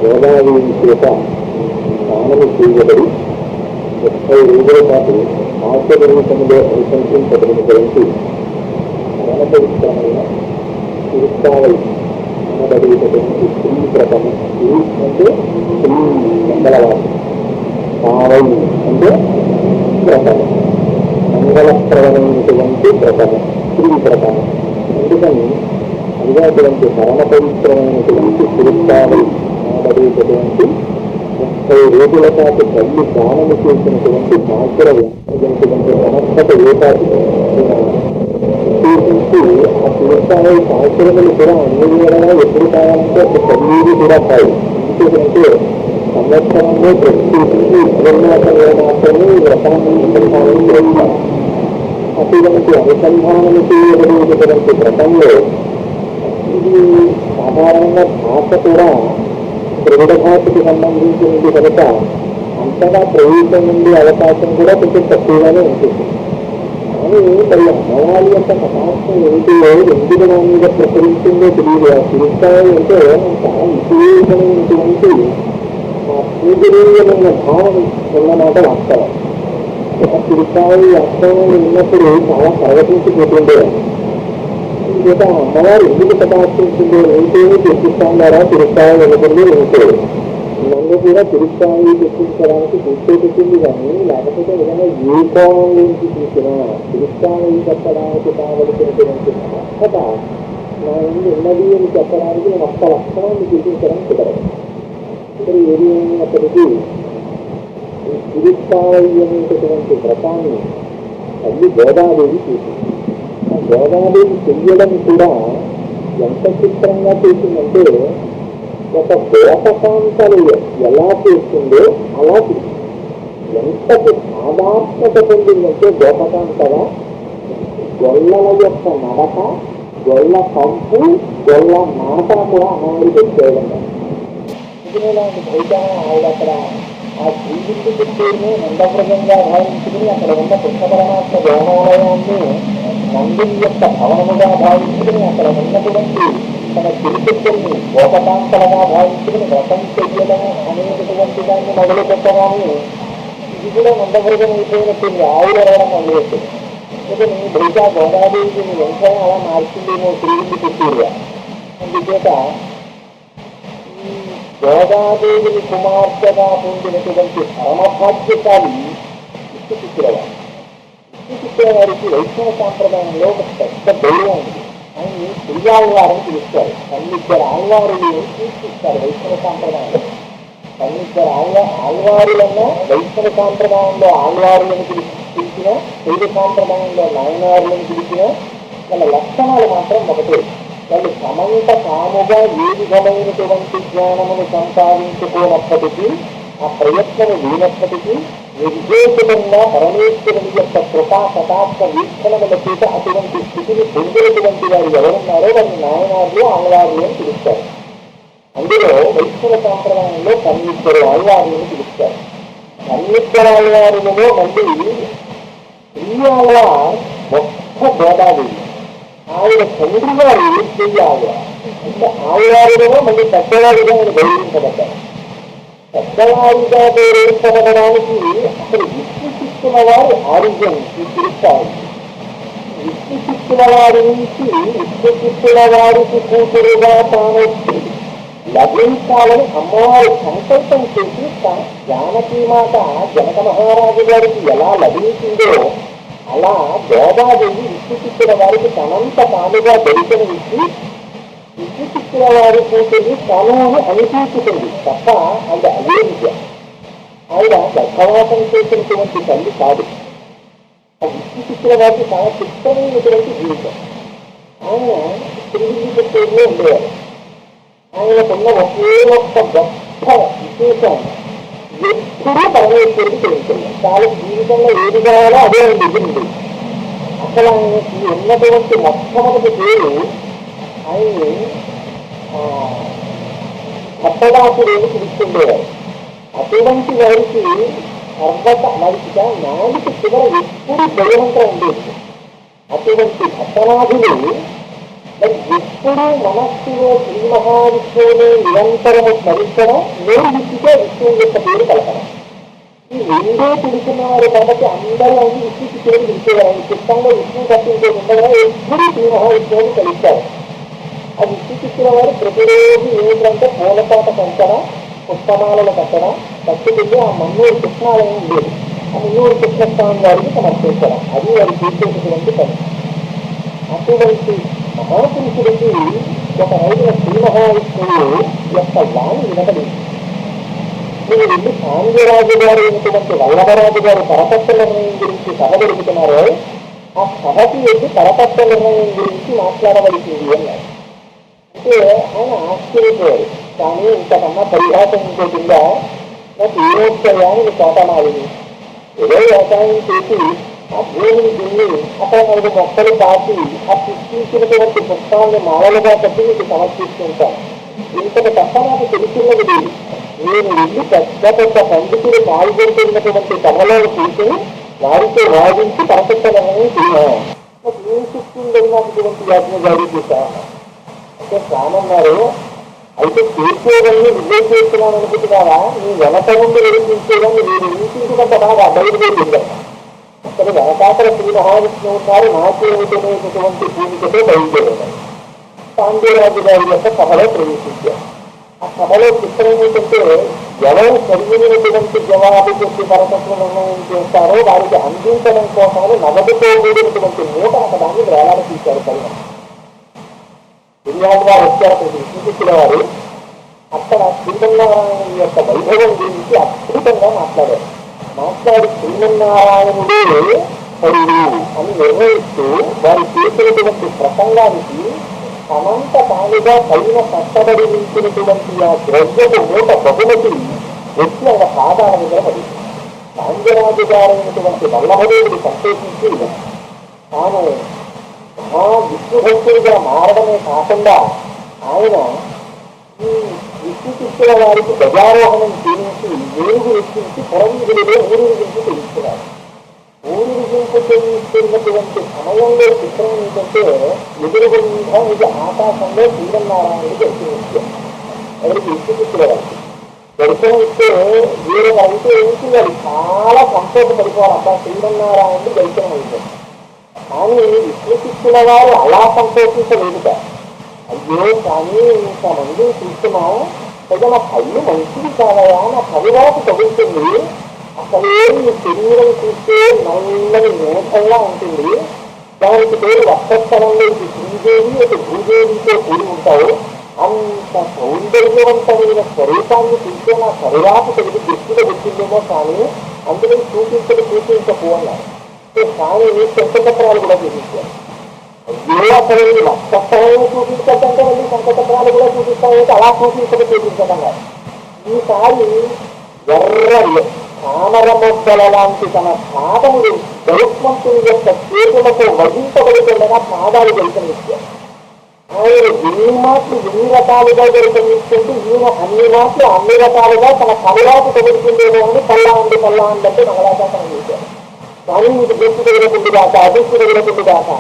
గోదావరి చేత స్నానము చేయబడి 30 రోజుల పాటు ఆశ్చర్యములో అనుసంధించబడినటువంటి మరణపరిష్కరమైన తిరుస్తావై అనబడేటటువంటి స్త్రీ వ్రతము. స్త్రీ అంటే స్త్రీ మంగళవారం, తావై అంటే వ్రతము, మంగళప్రదమైనటువంటి వ్రతము, స్త్రీ వ్రతము. అందుకని అటువంటి మరణ పవిత్రమైనటువంటి తిరుస్తావై అనబడేటటువంటి 30 రోజుల పాటు తల్లి దానము చేసినటువంటి సంవత్సరమైనటువంటి సమర్థత ఏకాది ఉద్దేశించి ఆ తిరుస్తావై సంవత్సరములు కూడా అన్ని వేళలా ఎప్పుడు కావాలంటే ఒక తల్లి కూడా కాదు. ఎందుకంటే సంవత్సరంలో ప్రత్యేకించి జగన్నాథంలో మాత్రమే వ్రతాన్ని అనుసంధానం చేస్తారు. అటువంటి అనుసంధానం చేయబడినటువంటి వ్రతంలో ఇది సాధారణంగా భాష కూడా ద్రవిడ భాషకు సంబంధించినది కనుక అంతగా ప్రవేశం నుండి అవకాశం కూడా కొంచెం తక్కువగానే ఉంటుంది. కానీ మరి అమ్మవారి యొక్క కటాక్షం ఏమిటిలో ఎందుకు నా మీద ప్రసరించిందో తెలియదు. ఆ తిరుస్తాయి అంటే చాలా విశేషమైనటువంటి పూజనీయమైన భావన ఉన్నమాట వాస్తవం. ఆ తిరుస్తాయి వాస్తవం ఉన్నప్పుడు చాలా పర్వతించిపోతుండేవారు. ఇంకేత అమ్మవారు ఎందుకు కటాక్షించిందో ఏంటేమీ తెప్పిస్తాడారా తిరుస్తాయి అనుకుంది ఉంటే నన్ను కూడా తిరుస్తాయి తెప్పించడానికి గుర్తుపెట్టింది. కానీ లేకపోతే విధంగా ఏ కోణం నుంచి చూసినా తిరుస్తాయి చెప్పడానికి కావలసినటువంటి సమర్థత నా ముందు ఉన్నది అని చెప్పడానికి నేను ఒక్క లక్షణాన్ని చూపించడం కుదరదు. ఇక్కడ ఏది అయినప్పటికీ ఈ తిరుస్తాయి అనేటటువంటి వ్రతాన్ని తల్లి గోదాదేవి చూసింది. ఆ గోదాదేవి చెయ్యడం కూడా ఎంత చిత్రంగా చేసిందంటే ఒక గోపకాంతలు ఎలా చేస్తుందో అలా చేసింది. ఎంతటి సాధాత్మత పొందిందంటే గోపకాంతగా గొల్లల యొక్క నడక, గొల్ల కంపు, గొల్ల మాట కూడా అమ్మాయి తెచ్చేయడం. బయట ఆవిడ అక్కడ ఆ శ్రీవిద్య చిత్తూరుని నందప్రదంగా భావించుకుని అక్కడ ఉన్న కృష్ణ పరమాత్మ దేవాలయాన్ని నంది యొక్క భవనముగా భావించుకుని అక్కడ ఉన్నటువంటి తన తిరుపతిని గోపకాంతలుగా భావించుకుని వ్రతం చెయ్యడం అనేటటువంటి దాన్ని మొదలు పెట్టగానే ఇది కూడా నందప్రదం అయిపోయినట్టుంది. ఆవిడ అడగడం మొదలుపెట్టింది. అందుకని బహుశా గోదాదేవిని వెంటనే అలా మార్చిందేమో శ్రీవిద్య చిత్తూరుగా. అందుచేత గోదాదేవిని కుమార్తెగా పొందినటువంటి పరమభాగ్యశాలి విష్ణుచిత్రవారు. విష్ణుచిత్రవారికి వైష్ణవ సాంప్రదాయంలో ఒక పెద్ద గౌరవం ఉంది. ఆయన్ని శ్రీయాళ్వారని పిలుస్తారు. తన్నిద్దరు ఆళ్వారులు సూచిస్తారు వైష్ణవ సాంప్రదాయంలో. తన్నిద్దరు ఆళ్వారులన్నా వైష్ణవ సాంప్రదాయంలో ఆళ్వారులను పిలిచిన, శైవ సాంప్రదాయంలో నాయనారులను పిలిచిన వాళ్ళ లక్షణాలు మాత్రం ఒకటే. వాళ్ళు సమంత తాముగా ఏ విధమైనటువంటి జ్ఞానమును సంపాదించుకోనప్పటికీ, ఆ ప్రయత్నము లేనప్పటికీ నిర్దేశంగా పరమేశ్వరుని యొక్క కృపా కటాక్ష వీక్షణముల చేత అటువంటి స్థితిని పొందినటువంటి వారు ఎవరున్నారో వారిని నాయనార్లు ఆళ్వార్లు అని పిలుస్తారు. అందులో వైష్ణవ సాంప్రదాయంలో కన్నీశ్వరు ఆళ్వార్లు అని పిలుస్తారు. కన్నీశ్వర ఆళ్వారులలో మళ్ళీ శ్రీయాళ్వార్ మొత్త గోదాదేవి, ఆవిడ తండ్రి గారు చెయ్యాలి. అంటే ఆళ్వారులలో మళ్ళీ పెద్దవాడిగా ఆయన గౌరవించబడ్డారు. పెద్దవాడిగా గౌరవించబడడానికి అసలు విష్ణుచిత్తుల వారు ఆరోగ్యం తీరుస్తారు. విష్ణుచిత్తుల వారి నుంచి విష్ణుచిత్తుల వారికి కూతురుగా తాను లభించాలని అమ్మవారి సంకల్పం చేసి జానకీమాత జనక మహారాజు గారికి ఎలా లభించిందో అలా గోదాదేవి విష్ణుచిత్తుల వారికి తనంత తానుగా దర్శనమిచ్చి విష్ణుచిత్తుల వారి కూతుర్ని తను అని అనిపించుకుంది తప్ప ఆవిడ అదే విద్య. ఆవిడ గర్భవాసం చేసినటువంటి తల్లి కాదు. ఆ విష్ణుచిత్తుల వారికి చాలా చిత్రమైనటువంటి జీవితం. ఆయన శ్రీవిద్య చిత్తూరులో ఉండేవారు. ఆయనకున్న ఒకే ఒక్క గొప్ప విశేషం ఎప్పుడూ పరమేశ్వరుడు తెలుస్తుంది. చాలా జీవితంలో ఏది కావాలో అదే ఆయన దగ్గర ఉంటుంది. అసలు ఆయనకి ఉన్నటువంటి మొట్టమొదటి పేరు ఆయన్ని భక్తదాసుడు అని పిలుస్తుండేవారు. అటువంటి వారికి వారికి నాలుగు చివర ఎప్పుడు జయవంతం ఉండేది. అటువంటి భక్తనాథులు ఎప్పుడు మనస్సులో శ్రీ మహావిష్ణువుని నిరంతరము స్మరించడం, నేను విష్ణుతో విష్ణువు యొక్క పేరు కలపడం. ఈ రెండే తెలుసుకున్నవారు కాబట్టి అందరూ అన్ని విష్ణుకి పేరు విడిచేవారు. చిత్తంలో విష్ణువు తప్పించే ఉండగా ఎప్పుడు శ్రీ మహావిష్ణువుని కలుస్తారు. ఆ విష్ణుకిచ్చిన వారు ప్రతిరోజు ఏంటంటే పూలపాట పెంచడం, పుష్పమాలను కట్టడం, కట్టుకెళ్ళి ఆ మన్నూరు కృష్ణాలయం ఉండేది, ఆ మన్నూరు కృష్ణస్వామి వారికి సమర్పించడం. అది వారు చేసేటటువంటి పని. అటువంటి మహాపురుషుడికి ఒక రోజున శ్రీ మహావిష్ణువు యొక్క వాణి వినబడింది. మీరు వెళ్ళి సాంగరాజు గారు అయినటువంటి వల్లభరాజు గారు పరతత్వ నిర్ణయం గురించి సభ జరుగుతున్నారో ఆ సభకి వెళ్ళి పరతత్వ నిర్ణయం గురించి మాట్లాడవలసింది అన్నారు. అంటే ఆయన ఆశ్చర్యపోయారు. కానీ ఇంతకన్నా పరిహాసం ఇంకోటిందా, నాకు ఏమొచ్చాయని తోటమాలిని ఏదో వ్యవసాయం చేసి ఆ భూమిని దున్ని అక్కడ 4 మొక్కలు కాచి ఆ సృష్టించినటువంటి పుష్పాలను మాలలుగా కట్టి మీకు సమర్పిస్తుంటాను. ఇంతకు తప్ప నాకు తెలుసున్నది లేదు. నేను వెళ్ళి పెద్ద పెద్ద పండితులు పాల్గొంటున్నటువంటి సభలో చూసి వారితో వాదించి పరసత్వ నిర్ణయం చేయాలి. నాకు ఏం చెప్తుందని నాకు ఇటువంటి యాజ్ఞ జారీ చేశాను అంటే రామన్నారు. అయితే చేసేవన్నీ విజయ చేస్తున్నాను అనుకుంటున్నారా, నీ వెనక నుండి వెలిపించేదాన్ని మీరు ఇంటింటికంత బాగా బయలుదేరిందా. అక్కడ వెనకాతల శ్రీ మహావిష్ణువు ఉన్నారు, నాకేమిటనేటటువంటి భూమికతో బయలుదేరారు. పాండ్యరాజు గారి యొక్క సభలో ప్రవేశించారు. ఆ సభలో చిత్రం ఏంటంటే ఎవరు సరిగినటువంటి జవాబు చెప్పి పరసత్వ నిర్ణయం చేస్తారో వారికి అందించడం కోసమని నగదుతో కూడినటువంటి మూట ఒకదాన్ని వేలాడ తీశారు. పైన దుర్యాలు గారు వచ్చారు. శ్రీకృష్ణుల వారు అక్కడ శ్రీమన్నారాయణ యొక్క వైభవం గురించి అద్భుతంగా మాట్లాడి శ్రీమన్నారాయణుడే హరుడు అని నిర్ణయిస్తూ వారు చేసినటువంటి ప్రసంగానికి అనంత తానుగా పైన కష్టపడి నిలిచినటువంటి ఆ ద్రవ్యపు మూట బహుమతి వచ్చి ఆయన పాదాల దగ్గర పడింది. రాంజరాజు గారైనటువంటి వల్లభదేవుడు సంతోషించి తాను విష్ణుభక్తుడిగా మారడమే కాకుండా ఆయన ఈ విష్ణుకృష్ణుల వారికి గజారోహణం చేయించి ఏనుగు ఎక్కించి పురవీధులలో ఊరిగింపు తెలుస్తున్నారు. ఊరిగింపు చేయిస్తున్నటువంటి సమయంలో చిత్రం ఏంటంటే ఎదురుగుండా ఇది ఆకాశంలో శ్రీమన్నారాయణుడికి దర్శనమిచ్చారు. ఎవరికి విష్ణుకృష్ణుల వారికి దర్శనం ఇస్తే వీరు అయితే ఏంటి వారు చాలా సంతోషపడిపోవాలి. అబ్బా శ్రీమన్నారాయణుడు దర్శనం అయింది. కానీ విష్ణుకృష్ణుల వారు అలా సంతోషించలేదుట. అయ్యో కానీ ఇంతమంది చూస్తున్నాం కదా, నా కళ్ళు మంచిది కాదయా, నా కవిరాకు తగులుతుంది, అసలే నీ శరీరం చూస్తే నల్లని మేఘంగా ఉంటుంది, దానికి పేరు వక్షస్థలంలో ఇది శ్రీదేవి అటు భూదేవితో కూడి ఉంటావు, అంత సౌందర్యవంతమైన స్వరూపాన్ని చూస్తే నా కవిరాకు తగిలి దృష్టిలో వచ్చిందేమో కానీ అందులో చూపించకపో అన్నారు. కానీ శంఖచక్రాలు కూడా చూపించారు. అసలు వక్షస్థలంలో చూపించకంటే మళ్ళీ శంఖచక్రాలు కూడా చూపిస్తామంటే అలా చూపించకుండా ఈసారి ఎర్ర తామర మొగ్గల లాంటి తన పాదములు గరుత్మంతుని యొక్క చేతులతో వహించబడుతుండగా పాదాలు దర్శనమిచ్చారు. ఆయన ఎన్ని మాటలు ఎన్ని రకాలుగా దర్శనమిస్తుంటే ఈయన అన్ని మాటలు అన్ని రకాలుగా తన కళలకు తగులుతుందేమో అని పల్లా అండి అంటే మంగళాశాసనం చేశారు. కానీ ఇది దృష్టి తగిలకుంది దాక అదృష్టి తగిలకుంది దాక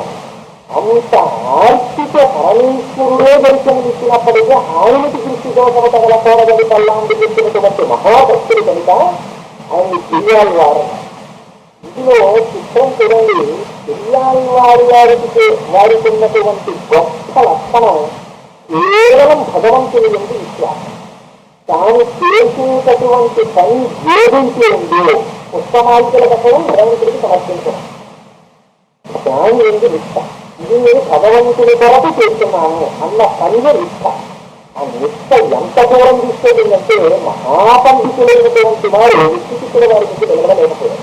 అంత ఆర్తిక పరమేశ్వరుడే దర్శనమిచ్చినప్పటికీ ఆయనకి దృష్టి దోషము తగలకూడదని పల్లాండి చెప్పినటువంటి మహాభక్తుడు కనుక ఆయన్ని చెయ్యాలి వారు. ఇందులో చిత్రం చూడండి, చెయ్యాలి వారికి ఉన్నటువంటి గొప్ప లక్షణం కేవలం భగవంతుని నుండి విశ్వాసం. తాను చేసేటటువంటి పని ఏదైతే ఉందో పుష్పమాలికల కట్టడం భగవంతుడికి సమర్పించడం, దాని నుండి నిష్ట. ఇది నేను భగవంతుని కొరకు చేస్తున్నాను అన్న పనిలో నిష్ట. ఆ నిష్ట ఎంత దూరం తీసుకోలేదంటే మహాపండితులైనటువంటి వారు విష్ణుకృష్ణుల వారి నుంచి నిలబడలేకపోయారు.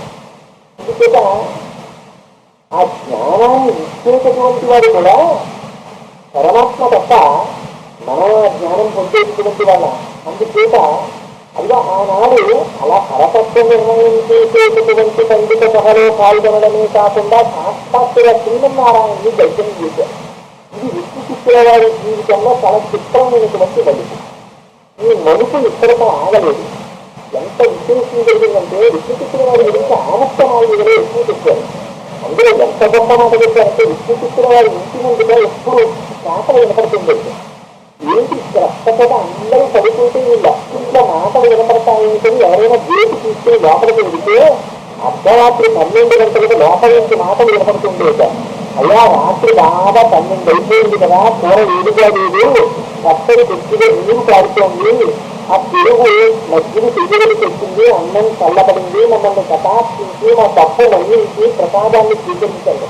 అందుచేత ఆ జ్ఞానాన్ని ఇచ్చేటటువంటి వారు కూడా పరమాత్మ తప్ప మనం ఆ జ్ఞానం పొందేటటువంటి వాళ్ళ. అందుచేత అలా ఆనాడు అలా పరతత్వ నిర్ణయం చేసేటటువంటి పండిత సభలో పాల్గొనడమే కాకుండా సాక్షాత్తుగా శ్రీమన్నారాయణని దర్శనం చేశారు. ఇది విష్ణుకృష్ణుల వారి జీవితంలో చాలా చిత్రమైనటువంటి మలుపు. ఈ మలుపు ఇక్కడితో ఆగలేదు. ఎంత విశేషం జరిగిందంటే విష్ణుకృష్ణుల వారి గురించి ఆముక్తమాలు ఎక్కువ చెప్పారు. అందులో ఎంత గొప్ప మాట చెప్పారంటే విష్ణుచిత్తుల వారి ఇంటి ముందుగా ఎప్పుడు మాటలు వినపడుతుంది. ఏంటి రక్తకథ అందరూ చదువుకుంటే వీళ్ళ ఇంట్లో మాటలు వినపడతాయేంటని ఎవరైనా గేటు తీసుకుని లోపలికి వెళితే అర్ధరాత్రి 12 గంటలకు లోపల నుంచి మాటలు వినపడుతుంది. అయ్యా రాత్రి బాగా 12 అయిపోయింది కదా, కూర వేడిగా లేదు, పచ్చడి తెచ్చిగా నీరు కారుతోంది, ఆ పెరుగు మధ్యలో తిరిగి తెచ్చింది, అన్నం చల్లబడింది, మమ్మల్ని కటాక్షించి మా తప్పు మన్నించి ప్రసాదాన్ని స్వీకరించండి.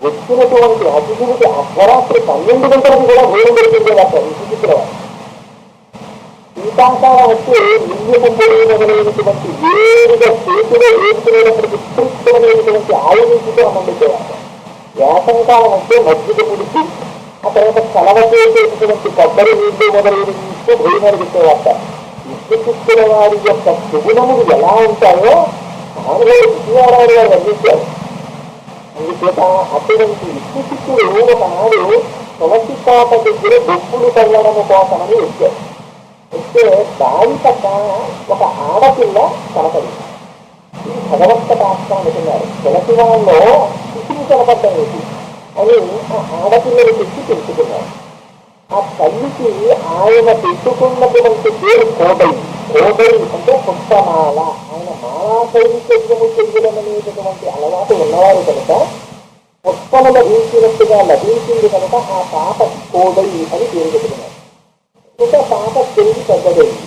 వచ్చినటువంటి అతిథులకి అర్ధరాత్రి 12 గంటలకు కూడా భోజనం పెడుతుంది అక్కడ విష్ణుచిత్తుల వారు. శీతాకాలం వస్తే నిండు మొదలైనటువంటి వేరుగా చేతిలో వేసుకునేటప్పటికి విస్తృతమైనటువంటి ఆయుధంతో అన్నందుకేవారు. వేసంకాలం వస్తే మజ్జిగ పుడిచి ఆ తర్వాత చలవ చేసేటటువంటి కొబ్బరి నీళ్లు మొదలైన ఇస్తూ భోజనాలు పెట్టేవాట. విష్ణుచిత్తుల వారి యొక్క సుగుణములు ఎలా ఉంటాయో ఆంధ్రలో విజయవాడ గారు వర్ణించారు. అందుచేత అటువంటి విష్ణుచిత్తుడు ఒకనాడు తులసి కోట దగ్గర బొప్పులు కళ్ళడము కోసమని వచ్చారు. వస్తే దాని పక్క ఒక ఆడపిల్ల కనపడింది. ఇది భగవత్కథాస్తం అనుకున్నారు. తులసి వాళ్ళలో శిశువు కనపడ్డం అని ఆ ఆడపిల్లని తెచ్చి తెలుసుకున్నారు. ఆ తల్లికి ఆయన పెట్టుకున్నటువంటి పేరు కోటయి. కోటయి అంటే పుష్పమాల. ఆయన మాలా కైంకర్యము చెయ్యడం అనేటటువంటి అలవాటు ఉన్నవారు కనుక పుష్పము లభించినట్టుగా లభించింది కనుక ఆ పాప కోటయి అని పేరు పెట్టుకున్నారు. ఇంకా పాప పెరిగి పెద్దదైంది.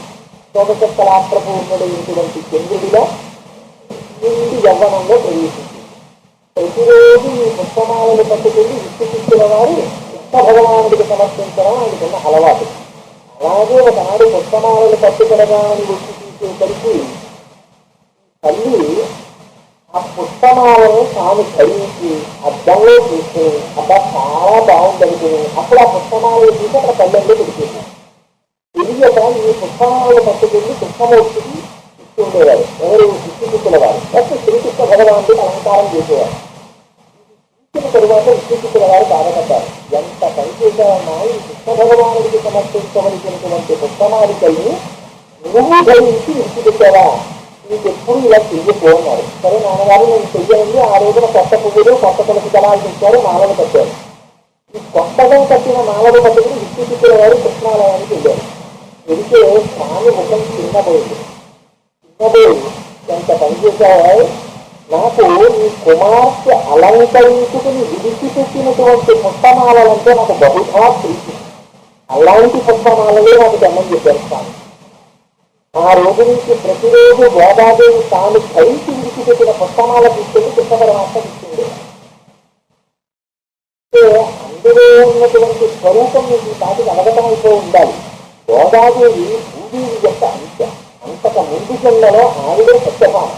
శోభచక్రాప్రపూర్ణుడైనటువంటి చంద్రుడిగా నిండి యవ్వనంలో ప్రవేశించింది. ప్రతిరోజు ఈ పుష్పమాలను పట్టుకుని విష్ణుచిత్తుల వారు కృష్ణ భగవానుడికి సమర్పించడం ఆయనకున్న అలవాటు. అలాగే ఒకనాడు పుష్పమాలను పట్టుకునగాని వచ్చి చూసేసరికి తల్లి ఆ పుష్పమాలను తాను ధరించి అద్దంలో చూసుకుని అబ్బా చాలా బాగుందనుకుని అప్పుడు ఆ పుష్పమాలను చూసి అక్కడ పల్లెల్లో పెడుతుంది. తెలియక ఈ పుష్పమాలను పట్టుకుని కృష్ణమూర్తికి ఇస్తుండేవారు. ఎవరు? విష్ణుచిత్తుల వారు. ఫస్ట్ శ్రీకృష్ణ భగవానుడికి అలంకారం చేసేవారు. ఇచ్చిన తరువాత విష్ణుచిత్తుల వారు బాధపడ్డారు. ఎంత పని చేశారన్నా ఈ కృష్ణ భగవానుడికి సమర్పించవలసినటువంటి పుష్పమాలికల్ని నువ్వు ధరించి విడిచిపెట్టావా, నీకెప్పుడు ఇలా చెయ్యకు అన్నారు. సరే నాన్నగారు నేను చెయ్యండి. ఆ రోజున కొత్త పువ్వులు కొత్త తులసి దళాలు తెచ్చారు, మాలలు కట్టారు. ఈ కొత్తగా కట్టిన మాలలు పట్టుకుని విష్ణుచిత్తుల వారు కృష్ణాలయానికి వెళ్ళారు. వెళితే స్వామి ముఖం చిన్నపోయింది. ఎంత పనిచేశావో, నాకు నీ కుమార్తె అలంకరించుకుని విడిచిపెట్టినటువంటి పుష్పమాలంటే నాకు బహుశా ప్రీతి. అలాంటి పుష్పమాలలే నాకు జన్మం చెప్పారు స్వామి. ఆ రోజు నుంచి ప్రతిరోజు గోదాదేవి తాను ధరించి విడిచిపెట్టిన పుష్పమాల తీసుకెళ్లి కృష్ణ పరమాత్మ ఇచ్చింది. అందులో ఉన్నటువంటి స్వరూపం మీకు దాటికి అవగతం అయిపోయి ఉండాలి. గోదాదేవి భూదేవి యొక్క అంశ. అంతక ముందు జన్మలో ఆవిడే సత్యభామ.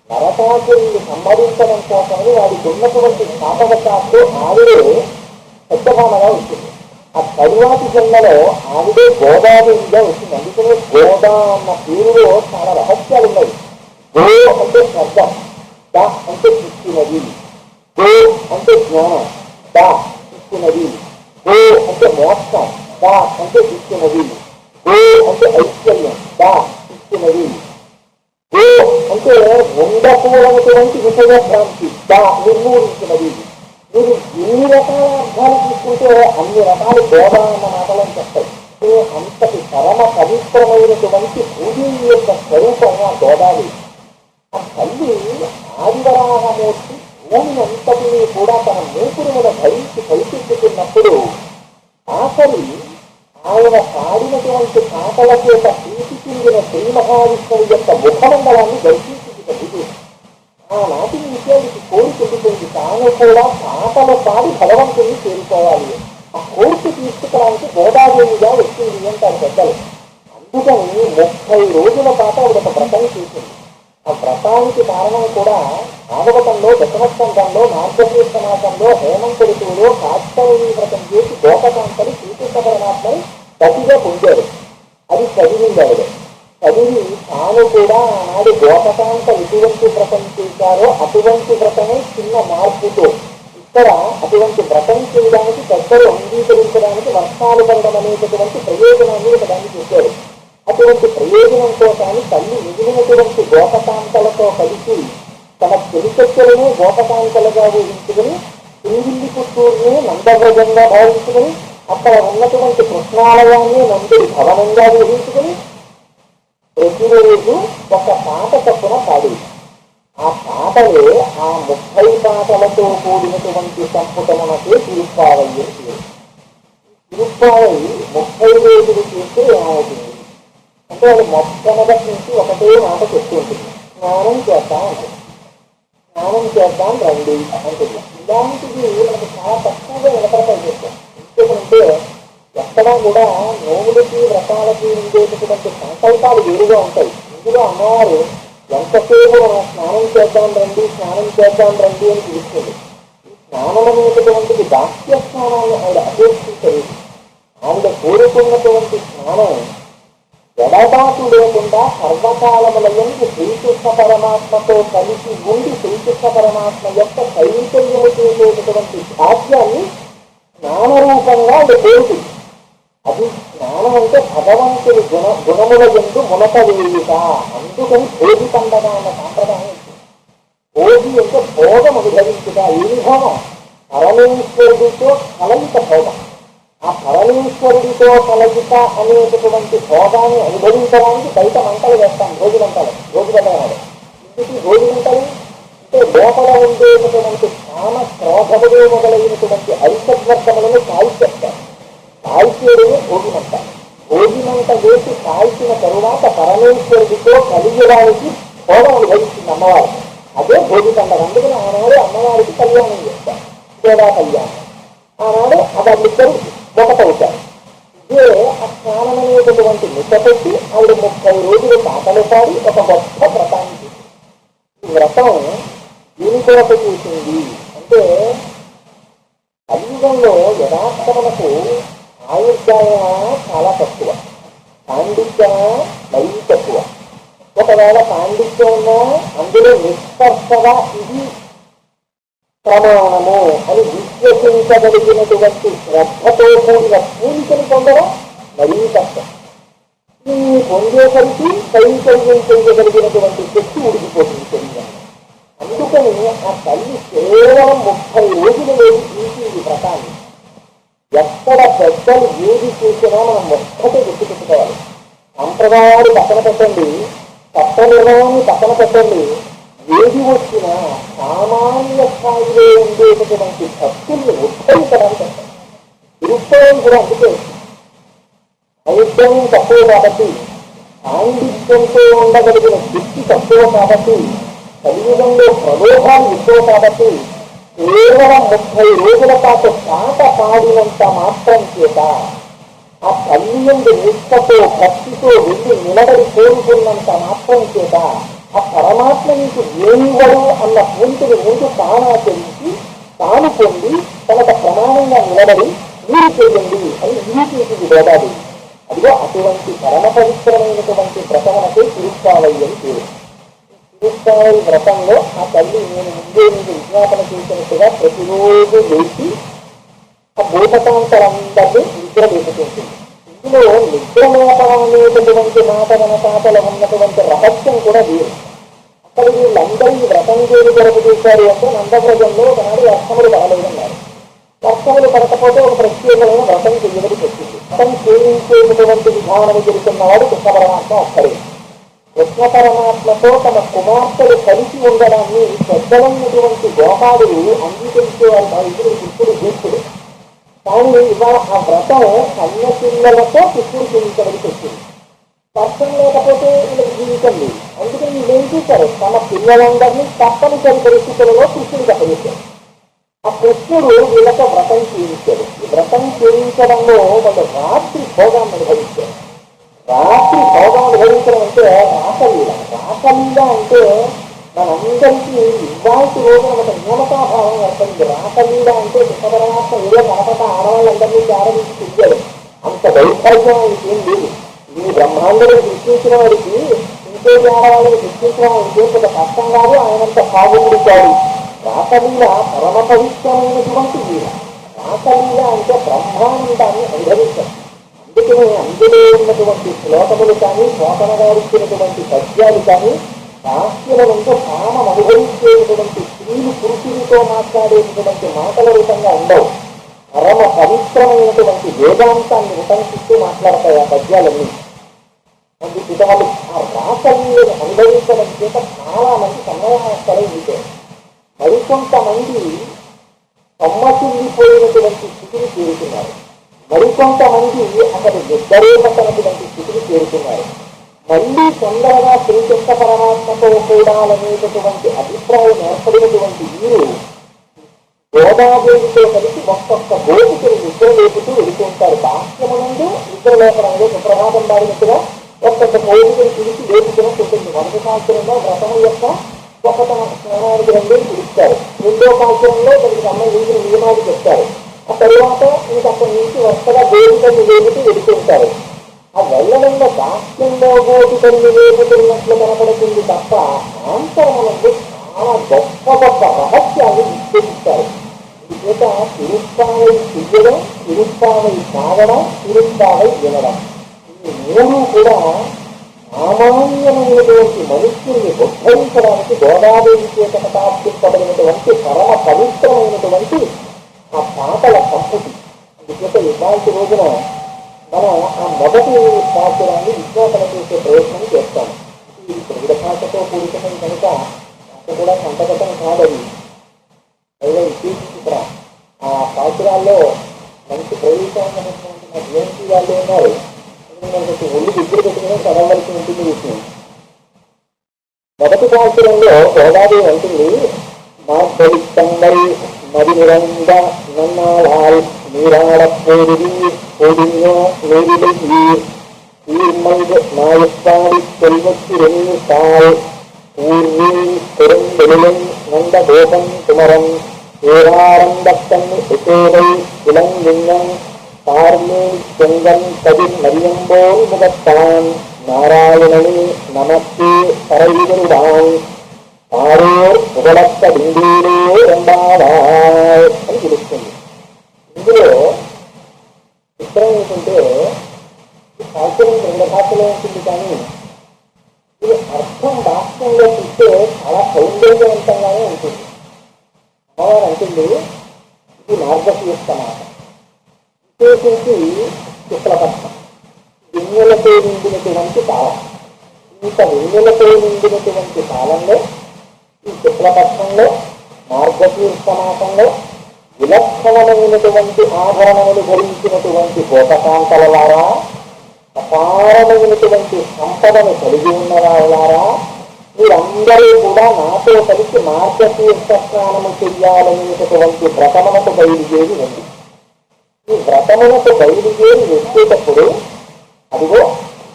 నరకాసురుని సంహరించడం కోసమని వాడికి ఉన్నటువంటి శాపవశాత్తు ఆవిడే సత్యభామగా వచ్చింది. ఆ తరువాతి జన్మలో ఆవిడే గోదాదేవిగా వచ్చింది. అందుకనే గోదా అన్న పేరులో చాలా రహస్యాలు ఉన్నాయి. గో అంటే శ్రద్ధ, ద అంటే ఇచ్చినది, గో అంటే జ్ఞానం, ద ఇచ్చినది, గో అంటే మోక్షం, ద అంటే ఇచ్చినది, గో అంటే ఐశ్వర్యం, ద ఇచ్చినది, గో అంటే ఉండకూడనటువంటి విషయభ్రాంతి, ద నిర్మూలించినది. మీరు ఎన్ని రకాల అర్థాలు తీసుకుంటే అన్ని రకాలు గోదా అన్న మాటలను చెప్తాయి. అంతటి పరమ పవిత్రమైనటువంటి భూదేవి యొక్క స్వరూపం ఆ గోదావరి. ఆ తల్లి ఆదివరాహమూర్తి భూమి అంతటినీ కూడా తన మూపురుముల ధరించి పైకెత్తుతున్నప్పుడు ఆఖరి ఆయన పాడినటువంటి పాటల చేత ప్రీతి చెందిన శ్రీ మహావిష్ణువు యొక్క ముఖమండలాన్ని దర్శించింది తల్లి. ఆనాటి నుంచి ఆవిడికి కోరికెళ్ళిపోయింది. తాను కూడా పాటలు పాడి భగవంతుని చేరుకోవాలి. ఆ కోరిక తీసుకురావడానికి గోదాదేవిగా వచ్చింది అంటారు పెద్దలు. అందుకని 30 రోజుల పాటు ఆవిడ ఒక వ్రతం చేసింది. ఆ వ్రతానికి కారణం కూడా భాగవతంలో దశమస్కంధంలో మార్గశీర్ష మాసంలో హేమంత ఋతువులో కాత్యాయని వ్రతం చేసి గోపకాంతని శ్రీకృష్ణ పరమాత్మని గతిగా పొందారు. అది చదివింది ఆవిడ. చదివి తాను కూడా ఆనాడు గోపకాంత ఎటువంటి వ్రతం చేశారో అటువంటి వ్రతమే చిన్న మార్పుతో ఇక్కడ అటువంటి వ్రతం చేయడానికి పెద్దలు అంగీకరించడానికి వర్షాలు పడడం అనేటటువంటి ప్రయోజనాన్ని ఒకదాన్ని చేశారు. అటువంటి ప్రయోజనం కోసాన్ని తల్లి మిగిలినటువంటి గోపకాంతలతో కలిసి తన చెలికత్తెలను గోపకాంతలుగా ఊహించుకుని పింగిల్లి పుత్తూరుని నందవ్రజంగా భావించుకుని అక్కడ ఉన్నటువంటి కృష్ణాలయాన్ని నందుడి భవనంగా ఊహించుకుని ప్రతిరోజు ఒక పాట తప్పున పాడి ఆ పాటలే ఆ 30 పాటలతో కూడినటువంటి సంపుటమునకే తిరుప్పావయ్య పేరు. తిరుప్పావై 30 రోజులు చేస్తే ఏమవుతుంది అంటే వాళ్ళు మొట్టమొదటి నుంచి ఒకటే మాట చెప్తుంటుంది, స్నానం చేద్దాం ఉంటుంది, స్నానం చేద్దాం రండి అంటుంది. ఇలాంటివి మనకు చాలా తక్కువగా నిలబడతాయి చేస్తాం. ఎందుకంటే ఎక్కడా కూడా నోములకి వ్రతాలకి ఉండేటటువంటి సంకల్పాలు వేరుగా ఉంటాయి. ఇందులో అమ్మవారు ఎంతసేపు మనం స్నానం చేద్దాం రండి, స్నానం చేద్దాం రండి అని పిలుస్తుంది. ఈ స్నానం అనేటటువంటిది దాస్య స్నానాన్ని ఆవిడ అపేక్షించలేదు. ఆవిడ కోరుకున్నటువంటి స్నానం ఎడబాటు లేకుండా సర్వకాలములందు శ్రీకృష్ణ పరమాత్మతో కలిసి ఉండి శ్రీకృష్ణ పరమాత్మ యొక్క కైంకర్యము చేసేటటువంటి భాగ్యాన్ని స్నానరూపంగా ఆవిడ కోరుతుంది. అది స్నానం అంటే భగవంతుడి గుణముల యందు మునక వేయుట. అందుకని భోగి పండగ అన్న సాంప్రదాయం వచ్చింది. భోగి అంటే భోగం అనుభవించుట. ఏమి భోగం? పరమేశ్వరుడితో కలయిక భోగం. ఆ పరమేశ్వరుడితో కలయిక అనేటటువంటి భోగాన్ని అనుభవించడానికి బయట మంటలు వేస్తాం, భోగి మంటలు. భోగి పండగ ఇంటికి భోగి మంటలు అంటే లోపల ఉండేటటువంటి కామ క్రోధములు మొదలైనటువంటి ఐసద్వర్గములను కాల్చేస్తారు. కాల్చేయడమే భోగిమంట. భోగిమంట వేసి కాల్చిన తరువాత పరమేశ్వరుడితో కలిగడానికి భోగం అనుభవిస్తుంది అమ్మవారు. అదే భోగి పండుగ. అందుకని ఆనాడు అమ్మవారికి కళ్యాణం చేస్తారు, దేవా కళ్యాణం. ఆనాడు వాళ్ళిద్దరు ఒకటవుతారు. ఇదే ఆ స్నానం అనేటటువంటి నిట్టపెట్టి ఆవిడ 30 రోజులు పాటలు పాడి ఒక గొప్ప వ్రతాన్ని చేసింది. ఈ వ్రతం దీని కొరకు చేసింది అంటే కలియుగంలో యథార్థమునకు ఆయుర్దాయన చాలా తక్కువ, పాండిత్యన మరీ తక్కువ. ఒకవేళ పాండిత్యం ఉన్నా అందులో నిష్కర్షగా ఇది ప్రమాణము అని విశ్వసించగలిగినటువంటి శ్రద్ధతో కూడిన పూలికను పొందడం మరీ కష్టం. ఈ పొందేసరికి కైంకర్యం చేయగలిగినటువంటి శక్తి ఉడికిపోతుంది శరీరం. అందుకని ఆ తల్లి కేవలం 30 రోజులు తీసింది వ్రతాన్ని. ఎక్కడ పెద్దలు ఏది చేసినా మనం ఒక్కటే గుర్తుపెట్టుకోవాలి. సంప్రదాయాలు పక్కన పెట్టండి, చట్ట నిర్ణయాన్ని పక్కన పెట్టండి, ఏది వచ్చినా సామాన్య స్థాయిలో ఉండేటటువంటి భక్తుల్ని ఉద్ధరించడానికి పెట్టండి. నిరుత్సవం కూడా అందుకే వైద్యం తక్కువ కాబట్టి, పాండిత్యంతో ఉండగలిగిన శక్తి తక్కువ కాబట్టి, కలియుగంలో ప్రలోభాలు ఎక్కువ కాబట్టి కేవలం 30 రోజుల పాటు పాట పాడినంత మాత్రం చేత ఆ తల్లి యందు నిష్ఠతో భక్తితో వెళ్ళి నిలబడి కోరుకున్నంత మాత్రం చేత ఆ పరమాత్మ నీకు ఏమివ్వడు అన్న పూర్తిని ముందు తానాచరించి తాను పొంది తనకు ప్రమాణంగా నిలబడి మీరు చేయండి అని నిరూపించింది గోదాదేవి. అదిగో అటువంటి పరమ పవిత్రమైనటువంటి వ్రతమునకే తిరుప్పావై అని పేరు. తిరుప్పావై వ్రతంలో ఆ తల్లి నేను ముందే మీకు విజ్ఞాపన చేసినట్టుగా ప్రతిరోజు లేచి ఆ భూతకాంతలందరినీ నిద్ర లేపుతుంటుంది. ఇందులో నిద్రలేపడం అనేటటువంటి మాట వెనకాతల ఉన్నటువంటి రహస్యం కూడా వేరు. అక్కడ వీళ్ళందరూ ఈ వ్రతం చేసి జరుపు చేశారు అంటే నందవ్రజంలో ఒకనాడు వర్షములు పడలేదన్నారు. వర్షములు పడకపోతే ఒక ప్రత్యేకమైన వ్రతం చేయబడి వచ్చింది. వ్రతం చేయించేటటువంటి విధానము జరుగుతున్నవాడు కృష్ణ పరమాత్మ ఒక్కడే. కృష్ణ పరమాత్మతో తమ కుమార్తెలు కలిసి ఉండడాన్ని పెద్దలైనటువంటి గోపాలుడు అంగీకరించే వారు భావించిన కృష్ణుడు జీవితుడు. కానీ ఇవాళ ఆ వ్రతం కన్యపిల్లలతో కృష్ణుడు జీవించడానికి వచ్చింది. వర్షం లేకపోతే వీళ్ళకి జీవితం లేదు. అందుకని వీళ్ళు ఏం చేశారు, తమ పిల్లలందరినీ తప్పనిసరి పరిస్థితులలో కృష్ణుడికి అప్పగించారు. ఆ కృష్ణుడు వీళ్ళతో వ్రతం చేయించాడు. ఈ వ్రతం చేయించడంలో వాళ్ళు రాత్రి భోగాన్ని అనుభవించారు. రాత్రి భోగం అనుభవించడం అంటే రాసలీల. రాసలీల అంటే మనందరికీ ఇవాళ రోజున ఒక న్యూనతాభావం ఏర్పడింది. రాసలీల అంటే కృష్ణపరమాత్మ ఏదో కాకపోతే ఆడవాళ్ళందరినీ ఆరంభించి తిరిగాడు. అంత దౌర్భాగ్యం ఆయనకి ఏం లేదు. ఈ బ్రహ్మాండని సృష్టించిన వాడికి ఇంకోటి ఆడవాళ్ళని సృష్టించడం ఆయనకి కొంత కష్టం కాదు, ఆయనంత పావుడు కాదు. రాసలీల పరమ పవిత్రమైనటువంటి లీల. రాసలీల అంటే బ్రహ్మాండాన్ని అనుభవించారు. అందుకనే అందులో ఉన్నటువంటి శ్లోకములు కానీ, పోతన గారు ఇచ్చినటువంటి పద్యాలు కానీ భాష్యమునందు కామం అనుభవించేటటువంటి స్త్రీలు పురుషులతో మాట్లాడేటటువంటి మాటల రూపంగా ఉండవు. పరమ పవిత్రమైనటువంటి వేదాంతాన్ని ఉటంకిస్తూ మాట్లాడతాయి ఆ పద్యాలన్నీ. అందుకు వాళ్ళు ఆ రాసల్ని అనుభవించడం చేత చాలా మంది సన్యాసాలే ఉంటే, మరికొంతమంది సమ్మతిల్లిపోయినటువంటి స్థితిని చేరుతున్నారు, మరికొంతమంది అసలు నిద్రపట్టనటువంటి స్థితిని చేరుతున్నారు. మళ్ళీ తొందరగా శ్రీకృష్ణ పరమాత్మతో కూడాలనేటటువంటి అభిప్రాయం ఏర్పడినటువంటి వీరు గోదాదేవితో కలిసి ఒక్కొక్క గోపికలు నిద్ర లేపుతూ వెళుతుంటారు. భాష్యమునందు నిద్ర లేపడంలో సుప్రభాతం పాడినట్టుగా ఒక్కొక్క గోపికలు పిలిచి లేపుతున్నట్టు ఉంటుంది. మొదటి సంవత్సరంలో వ్రతము యొక్క గొప్పతన స్నానానికి రెండూ పిలుస్తారు. రెండో సంవత్సరంలో దానికి సంబంధించిన నియమాలు చెప్తారు. ఆ తర్వాత ఇంకక్కడి నుంచి వరుసగా గోపికలు లేపుతూ వెళుతుంటారు. ఆ వెళ్ళడంలో భాష్యంలో గోపికలు లేపుతున్నట్లు కనపడుతుంది తప్ప ఆంతరమునందు చాలా గొప్ప గొప్ప రహస్యాలు విశ్లేషిస్తారు. చేత తిరుప్పావై చెయ్యడం, తిరుప్పావై తాగడం, తిరుప్పావై వినడం, ఈ మూడు కూడా సామాన్యమైనటువంటి మనుష్యుల్ని ఉద్ధరించడానికి గోదాదేవి చేత కటాక్షింపబడినటువంటి పరమ పవిత్రమైనటువంటి ఆ పాటల సంస్కృతి. అందుచేత ఇలాంటి రోజున మనం ఆ మొదటి పాత్రాన్ని విశ్వాసన చేసే ప్రయత్నం చేస్తాం. ఇది ప్రజల భాషతో కూడుకున్నది కనుక అంత కూడా సంతగతం కాదది. పైగా విశేషించి ఇక్కడ ఆ పాత్రాల్లో మంచి ప్రవేశాన్నటువంటి నా జయంతి వాళ్ళు ఉన్నారు. ఒళ్ళు దగ్గర పెట్టుకుని చదవలసి ఉంటుంది విషయం. మొదటి పాత్రంలో గోదావరి అంటుంది, మార్గలితంగై మదినిరంగ నన్నాళాల్ நீராடப்போருவி பொடியோ நெறிலையீர் சீர்மைது நாயப்பாடி செல்வத்திரெனி தாள் ஊர்வீ பெருந்தெளியன் நந்த கோபன் குமரன் ஏராரந்தத்தன் உசேதை இளங்கிண்ணன் பார்மே செங்கன் கதிர் மரியம்போல் முகத்தான் நாராயணனே நமக்கே பரவிதருடான் ஆரோர் புகழத்த பிந்தீரே రెండావాయ్ అని తెలుస్తుంది. ఇందులో చిత్రం ఏంటంటే సాహిత్యం రెండు భాషలో ఉంటుంది, కానీ ఇది అర్థం భాష్యంలో చూస్తే చాలా సౌందర్యవంతంగానే ఉంటుంది. అమ్మవారు అంటుంది, ఇది మార్గశీర్ష మాట, విశేషించి శుక్లపక్షం, వెన్నెలతో నిండినటువంటి కాలం. ఇంత వెన్నెలతో నిండినటువంటి కాలంలో ఈ శుక్లపక్షంలో మార్గశీర్ష మాసంలో విలక్షణమైనటువంటి ఆభరణములు ధరించినటువంటి గోపకాంతల వారా, అపారమైనటువంటి సంపదను కలిగి ఉన్న వారులారా, మీరందరూ కూడా నాతో కలిసి మార్గశీర్ష స్నానము చెయ్యాలనేటటువంటి వ్రతమునకు బయలుదేరి ఉంది. ఈ వ్రతమునకు బయలుదేరి వచ్చేటప్పుడు అదిగో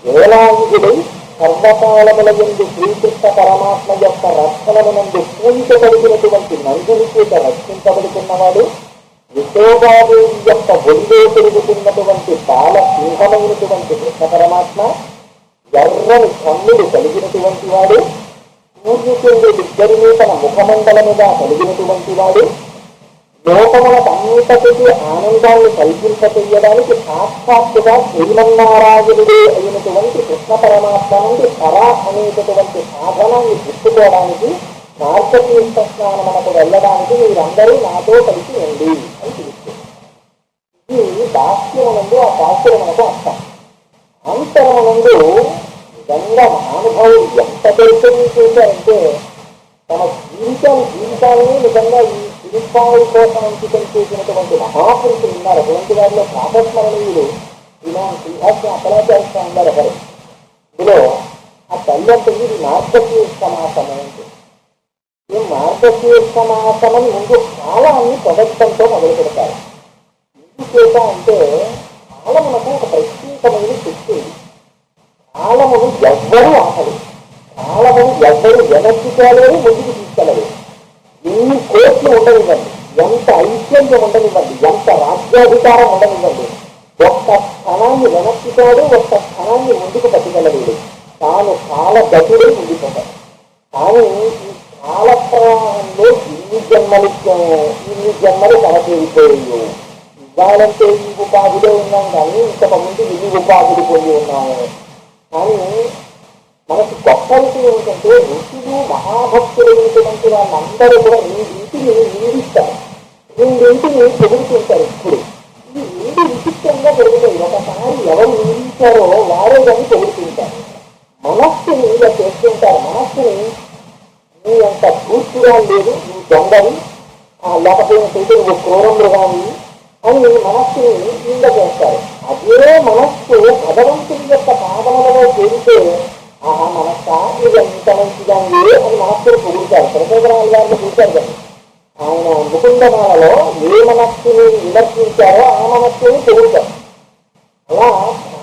వేలాయుధుడై సర్వకాలముల యందు శ్రీకృష్ణ పరమాత్మ యొక్క రక్షణమునందు పూజించబడినటువంటి నందుని చేత రక్షించబడుతున్నవాడు, యశోదాదేవి యొక్క ఒడిలో పెరుగుతున్నటువంటి బాల సింహమైనటువంటి కృష్ణ పరమాత్మ, ఎర్రని కన్నులు కలిగినటువంటి వాడు, సూర్యచంద్రుడిద్దరినీ తన ముఖమండలముగా కలిగినటువంటి వాడు, లోకములకన్నిటికీ ఆనందాన్ని కల్పింపచేయడానికి సాక్షాత్తుగా శ్రీమన్నారాయణుడే అయినటువంటి కృష్ణ పరమాత్మ నుండి పరా అనేటటువంటి సాధనాన్ని గుర్తుకోవడానికి మార్గశీర్ష స్నానమునకు వెళ్ళడానికి మీరందరూ నాతో కలిసి ఉంది అని తెలుస్తుంది. ఇది దాస్యమునందు ఆ దాస్యమునకు అర్థం. అంతరమునందు నిజంగా మహానుభావులు ఎంత దర్శనం చేశారంటే తమ జీవితాన్ని నిజంగా ఈ తిరుప్పావళి కోసం అంకితం చేసినటువంటి మహాపురుషులు ఉన్నారు. అటువంటి వారిలో ప్రాతస్మరణీయులు శ్రీమాన్ శ్రీహాస్యం అపలాచార్య ఉన్నారు ఒకరు. ఇందులో ఆ తల్లి అంటుంది, ఇది మార్గశీర్ష మాసము అంటే. ఈ మార్గశీర్ష మాసమని ముందు కాలాన్ని పదత్వంతో మొదలు పెడతారు. ఎందుచేత అంటే కాలమునకు ఒక ప్రత్యేకమైన శక్తి ఉంది. కాలమును ఎవ్వరూ ఆపరు, కాలమును ఎవ్వరూ వెనక్కిపోలేరు, ముందుకు తీసుకెళ్ళరు. ఎన్ని కోట్లు ఉండనివ్వండి, ఎంత ఐశ్వర్యం ఉండనివ్వండి, ఎంత రాజ్యాధికారం ఉండనివ్వండి, ఒక్క క్షణాన్ని వెనక్కిపోడు, ఒక్క క్షణాన్ని ముందుకు పట్టుకెళ్ళలేడు. తాను కాలగతుడే ఉండిపోతాడు. కానీ ఈ కాల ప్రవాహంలో ఇన్ని జన్మలు కనచేరిపోయాయి. ఇవ్వాలంటే ఈ ఉపాధిలో ఉన్నాం, కానీ ఇంతకు ముందు ఇన్ని ఉపాధులు పొంది ఉన్నాము. కానీ మనకి గొప్ప విషయం ఏమిటంటే ఋషులు మహాభక్తులైనటువంటి వాళ్ళందరూ కూడా ఇంటిని నిందిస్తారు, ఇంటిని పొగుడుతుంటారు. ఇప్పుడు ఈ ఇంటి విచిత్రంగా జరుగుతాయి. ఒకసారి ఎవరు నిందించారో వారే కానీ పొగుడుతుంటారు. మనస్సుని ఇలా చేస్తుంటారు. మనస్సుని నీ అంత పూర్తిగా లేదు, నువ్వు దొంగని, లేకపోయినట్లయితే నువ్వు క్రూరముగాని అని మనస్సుని నింద చేస్తారు. అదే మనస్సు భగవంతుని యొక్క పాదములలో చేరితే ఆహా మనస్స ఇది ఎంత మంచిగా ఉంది అని మనస్సును పొగుడుతారు. ప్రచోదనాలు గారిని చూశారు కదా, ఆయన ముకుందమాలలో ఏ మనస్సుని విమర్శించారో ఆ మనస్సుని పొగుడుతారు. అలా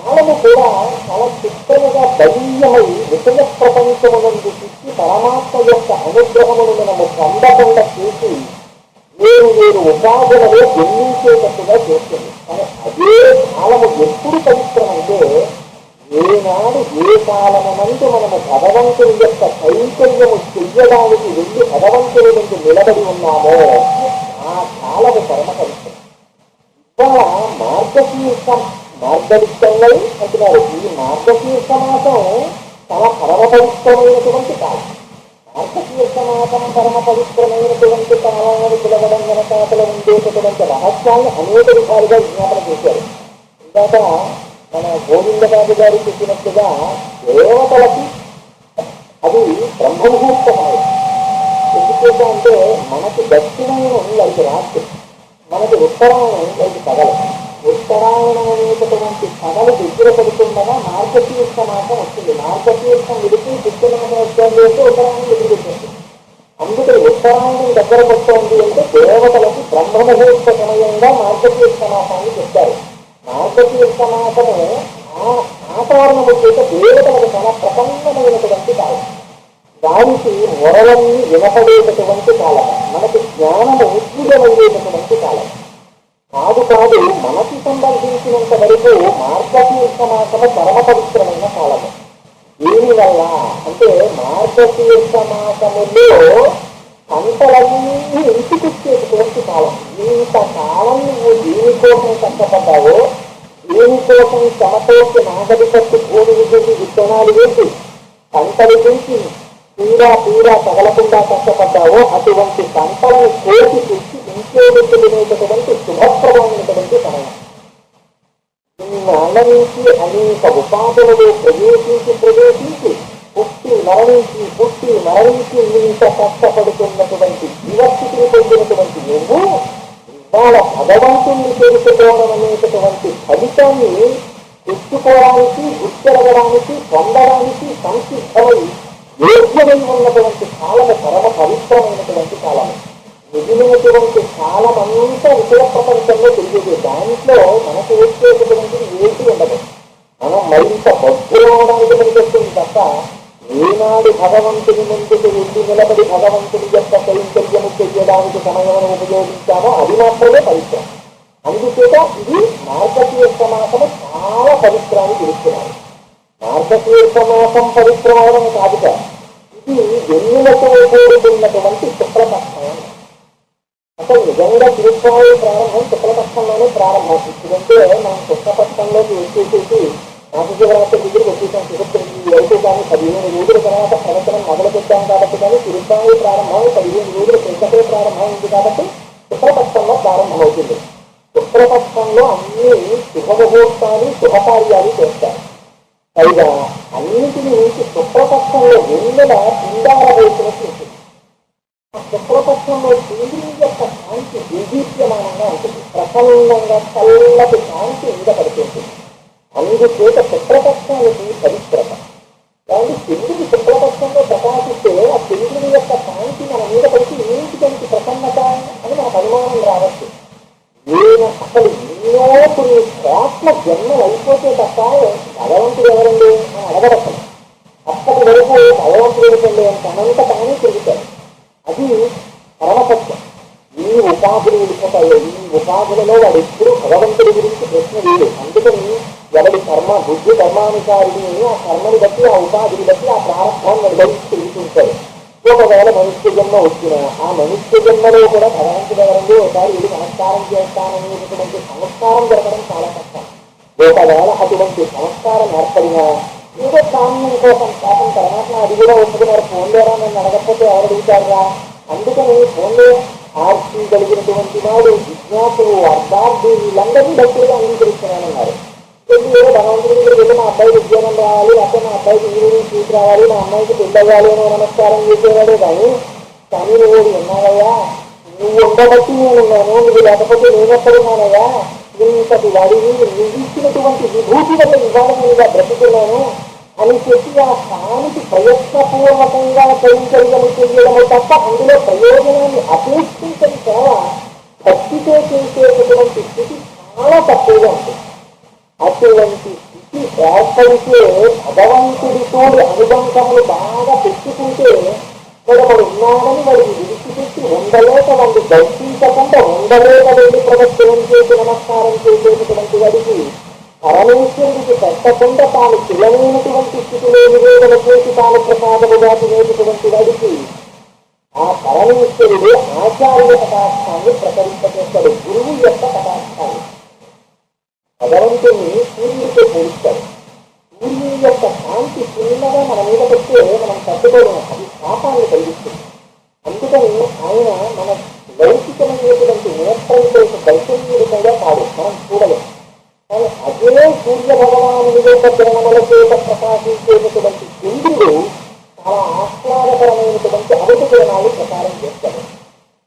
కాలము కూడా చాలా చిత్రముగా బలీయమై విషయ ప్రపంచమునందు చూసి పరమాత్మ యొక్క అనుగ్రహమును మనము పొందకుండా చేసి వేరు వేరు ఉపాధులలో జన్మించేటట్టుగా చేస్తుంది. కానీ అదే కాలము ఎప్పుడు పవిత్రమంటే ఏనాడు ఏ కాలమునందు మనము భగవంతుని యొక్క చైతన్యము చెయ్యడానికి వెళ్ళి భగవంతుని నుంచి నిలబడి ఉన్నామో ఆ కాలము పరమ పవిత్రం. ఇవాళ మార్గశీర్షమై అంటున్నారు. ఈ మార్గశీర్ష మాసం చాలా పరమ పవిత్రమైనటువంటి కాలం. మార్గశీర్ష మాసం పరమ పవిత్రమైనటువంటి కాలాన్ని పిలవడం వెనకాతలో ఉండేటటువంటి రహస్యాన్ని అనేక విధాలుగా విజ్ఞాపన చేశారు. ఇందాక మన గోవిందబాబు గారు చెప్పినట్టుగా దేవతలకి అది బ్రహ్మముహూర్తమాయి. ఎందుచేత అంటే మనకి దక్షిణాయనం లైక్ రాత్రి, మనకి ఉత్తరాయణం లైక్ పగలు. ఉత్తరాయణం అనేటటువంటి పగలు దగ్గర పడుతుండగా మార్గశీర్ష మాసం వస్తుంది. మార్గశీర్షం విడిచి కృష్ణమాసం వస్తుంది అంటే ఉత్తరాయణం ఎదురుపెట్టింది. అందుకని ఉత్తరాయణం దగ్గర పడుతోంది అంటే దేవతలకి బ్రహ్మముహూర్త సమయంగా మార్గశీర్ష మాసాన్ని చెప్తారు. మార్గశీర్ష మాసము ఆ కారణము చేత దేవతలకు చాలా ప్రసన్నమైనటువంటి కాలం. దానికి మొరలన్నీ వినపడేటటువంటి కాలం, మనకి జ్ఞానము ఉద్భుతమయ్యేటటువంటి కాలం. కాదు మనకి సంబంధించినంత వరకు మార్గశీర్ష మాసము పరమ పవిత్రమైన కాలము. దీనివల్ల అంటే మార్గశీర్ష మాసములో పంటలన్నీ ఇంటికొచ్చేటటువంటి కాలం. ఇంతకాలం నువ్వు దేనికోసం కష్టపడ్డావో, దేనికోసం శ్రమతోటి నాగడి పట్టి భూమి గురించి విత్తనాలు వేసి పంటలు పెంచి తీరా తగలకుండా కష్టపడ్డావో అటువంటి పంటలను కోసి తెచ్చి ఇంకేటటువంటి శుభప్రదమైనటువంటి సమయం. నిన్న నుంచి అనేక ఉపాధులలో ప్రవేశించి పుట్టి మరణించి ఇంత కష్టపడుతున్నటువంటి జీవస్థితిని పొందినటువంటి నువ్వు ఇవాళ భగవంతుణ్ణి తెలుసుకోవడం అనేటటువంటి ఫలితాన్ని తెచ్చుకోవడానికి, గుర్తిరగడానికి, పొందడానికి సంసిద్ధమై యోగ్యమై ఉన్నటువంటి కాలము పరమ పవిత్రమైనటువంటి కాలము. మిగిలినటువంటి కాలమంతా విషయ ప్రపంచంలో తిరిగేది. దాంట్లో మనకు వచ్చేటటువంటిది ఏది ఉండదు. మనం మరింత బద్దులవడానికి పనిచేస్తుంది తప్ప ఏనాడు భగవంతుని ముందుకు వెళ్ళి నిలబడి భగవంతుని యొక్క కైంకర్యము చెయ్యడానికి సమయమును ఉపయోగించామో అది మాత్రమే పవిత్రం. అందుచేత ఇది మార్గశీర్ష మాసము చాలా పవిత్రాన్ని తెలుస్తున్నారు. మార్గశీర్ష మాసం పవిత్రం అవడం కాదుట, ఇది వెన్నులతో కూడుకున్నటువంటి శుక్లపక్షం. అసలు నిజంగా తిరుపాయి ప్రారంభం శుక్లపక్షంలోనే ప్రారంభం. ఇప్పుడంటే మనం శుక్లపక్షంలోకి వచ్చేసేసి మహాశివరాత్రి దగ్గరికి వచ్చేసాం. శివరాత్రి అయితే కానీ 15 రోజుల తర్వాత ప్రవచనం మొదలు పెట్టాం కాబట్టి, కానీ తిరుపాయి ప్రారంభం 15 రోజుల క్రితమే ప్రారంభమైంది కాబట్టి శుక్లపక్షంలో ప్రారంభమవుతుంది. శుక్లపక్షంలో అన్ని శుభముహూర్తాలు, శుభకార్యాలు చేస్తారు. పైగా అన్నింటినీ నుంచి శుక్లపక్షంలో వెన్నెల పిండాల వేసినట్టు ఉంటుంది. ఆ శుక్లపక్షంలో చంద్రుని యొక్క కాంతి దేదీప్యమానంగా ఉంటుంది. ప్రసన్నంగా చల్లటి కాంతి మీద పడుతుంది. అందుచేత శుక్లపక్షానికి పవిత్రత. కాబట్టి చంద్రుడి శుక్లపక్షంలో ప్రకాశిస్తే ఆ చంద్రుని యొక్క కాంతి మన మీద పడితే ఏంటికంటే ప్రసన్నత అని మనకు అనుమానం రావచ్చు. నేను అసలు ఎన్నో కొన్ని కోట్ల జన్మలు అయిపోతే తప్ప భగవంతుడు ఎవరండి అని అడగడతాను. అప్పటి వరకు భగవంతుడు ఎవరండి అని తనంత తానే తిరుగుతాడు. అది పరమసత్యం. ఈ ఉపాధులు వెళ్ళిపోతాయి. ఈ ఉపాధులలో వాడు ఎప్పుడు భగవంతుడి గురించి ప్రశ్న లేదు. అందుకని ఎవరి కర్మ బుద్ధి కర్మానుసారిని ఆ కర్మని బట్టి, ఆ ఉపాధిని బట్టి ఆ ప్రారంభాన్ని నిర్వహించి తిరుగుతుంటారు. ఒకవేళ మనుష్య జన్మ వచ్చిన ఆ మనుష్య జన్మలో కూడా భగవంతుడు ఎవరండి ఒకసారి ఇది నమస్కారం చేస్తాననేటటువంటి సంస్కారం దొరకడం చాలా కష్టం. ఒకవేళ అటువంటి సంస్కారం ఏర్పడినా ఏదో కామ్యం కోసం పాపం పరమాత్మ అది కూడా ఒప్పుకున్నారు. ఫోన్లోరా నన్ను అడగకపోతే ఎవరు అడుగుతారా? అందుకని ఫోన్లో ఆర్తి కలిగినటువంటి వాడు విజ్ఞాతులు అర్థార్థి వీళ్ళందరినీ భక్తులుగా అంగీకరిస్తున్నానన్నారు. ఏదో భగవంతుడి దగ్గర వెళ్ళి మా అబ్బాయికి ఉద్యోగం రావాలి, లేకపోతే మా అబ్బాయికి ఇంజనీరింగ్ సీట్ రావాలి, మా అమ్మాయికి పెళ్ళవ్వాలి అని నమస్కారం చేసేవాడే కానీ నువ్వు ఉన్నావయ్యా, నువ్వు ఉండబట్టి నేనున్నాను, నువ్వు లేకపోతే నేనెక్కడున్నానయ్యా, ఇంతటి వాడిని నువ్వు ఇచ్చినటువంటి విభూతి వల్ల ఇవాళ నేనుగా బ్రతుకున్నాను అని చెప్పి ఆ స్థానికి ప్రయత్నపూర్వకంగా కైంకర్యము చేయడము తప్ప అందులో ప్రయోజనాన్ని అపేక్షించని సేవ భక్తితో చేసేటటువంటి స్థితి చాలా తక్కువగా ఉంటుంది. అటువంటి స్థితి ఏర్పడితే భగవంతుడితో అనుబంధములు బాగా పెట్టుకుంటే వాడు ఉన్నాడని వాడికి విడిచిపెట్టి ఉండలేక వాడిని దర్శించకుండా ఉండలేక వెళ్ళి ప్రదర్శనం చేసి నమస్కారం చేసేటటువంటి వాడికి పరమేశ్వరుడికి పెట్టకుండా తాను పిల్లలైనటువంటి స్థితిలో నివేదన చేసి తాను ప్రసాదముగా తినేటటువంటి వాడికి ఆ పరమేశ్వరుడు ఆచార్య కటాక్షాన్ని ప్రకటింపచేస్తాడు. గురువు యొక్క కటాక్షాన్ని భగవంతుని సూర్యుడితో పోలిస్తాడు. సూర్యుని యొక్క కాంతి చిన్నగా మన మీద పెడితే మనం తట్టుకోలేము, అది పాపాన్ని కలిగిస్తుంది. అందుకని ఆయన మన లౌకికమైనటువంటి నేత్రంతో దర్శనీయుడిగా కాదు, మనం చూడలేము. కానీ అదే సూర్య భగవానుడి యొక్క కిరణముల చేత ప్రకాశించేటటువంటి చంద్రుడు చాలా ఆహ్లాదకరమైనటువంటి అరుపు కిరణాలు ప్రచారం చేస్తాడు.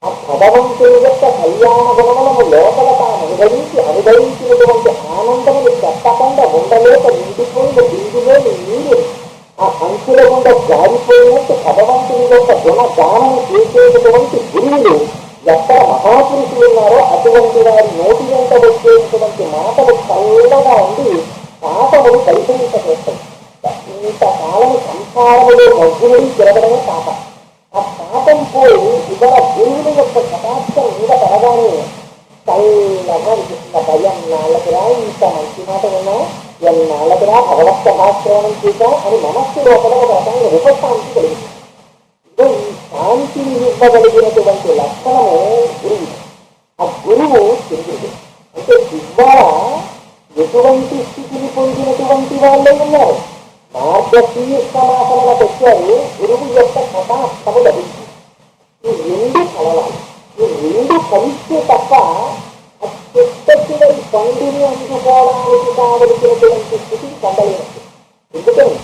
ఆ భగవంతుని యొక్క కళ్యాణ గుణములను లోపల తాను అనుభవించినటువంటి ఆనందములు చెప్పకుండా ఉండలేక నిండిపోయిన బిందులోని నీరు ఆ అంచుల గుండా జారిపోయినట్టు భగవంతుని యొక్క గుణగానము చేసేటటువంటి గురువులు ఎక్కడ మహాపురుషులు ఉన్నారో అటువంటి వారి నోటి వెంట వచ్చేటటువంటి మాటలు చల్లగా ఉండి పాపములు పరిశీలించచేస్తాయి. ఇంతకాలము సంసారములో మగ్గునుడి తిరగడమే పాప. ఆ పాపం పోయి ఇవాళ గురువుల యొక్క కటాక్షం మీద పడగానే చల్లగా వినిపిస్తుంది. ఎన్నాళ్ళకిరా ఇంత మంచి మాట విన్నా, ఎన్నాళ్ళకిరా భగవత్ సభాశ్రవణం చేశా అని మనస్సు లోపల ఒక రకమైన ఉపశాంతి కలిగింది. ఇదో ఈ శాంతిని ఇవ్వగలిగినటువంటి లక్షణము గురువు. ఆ గురువు చంద్రుడు. అంటే ఇవాళ ఎటువంటి స్థితిని పొందినటువంటి వాళ్ళే ఉన్నారు. మార్గశీర్షమాసనలకు వచ్చారు, గురువు యొక్క కటాక్షము లభించింది. ఈ రెండు కలవాలి, ఈ రెండు కలిస్తే తప్ప ఆ చెత్త చివరి పండుని అందుకోవడానికి కావలసినటువంటి స్థితిని పొందలేనట్టు. ఎందుకని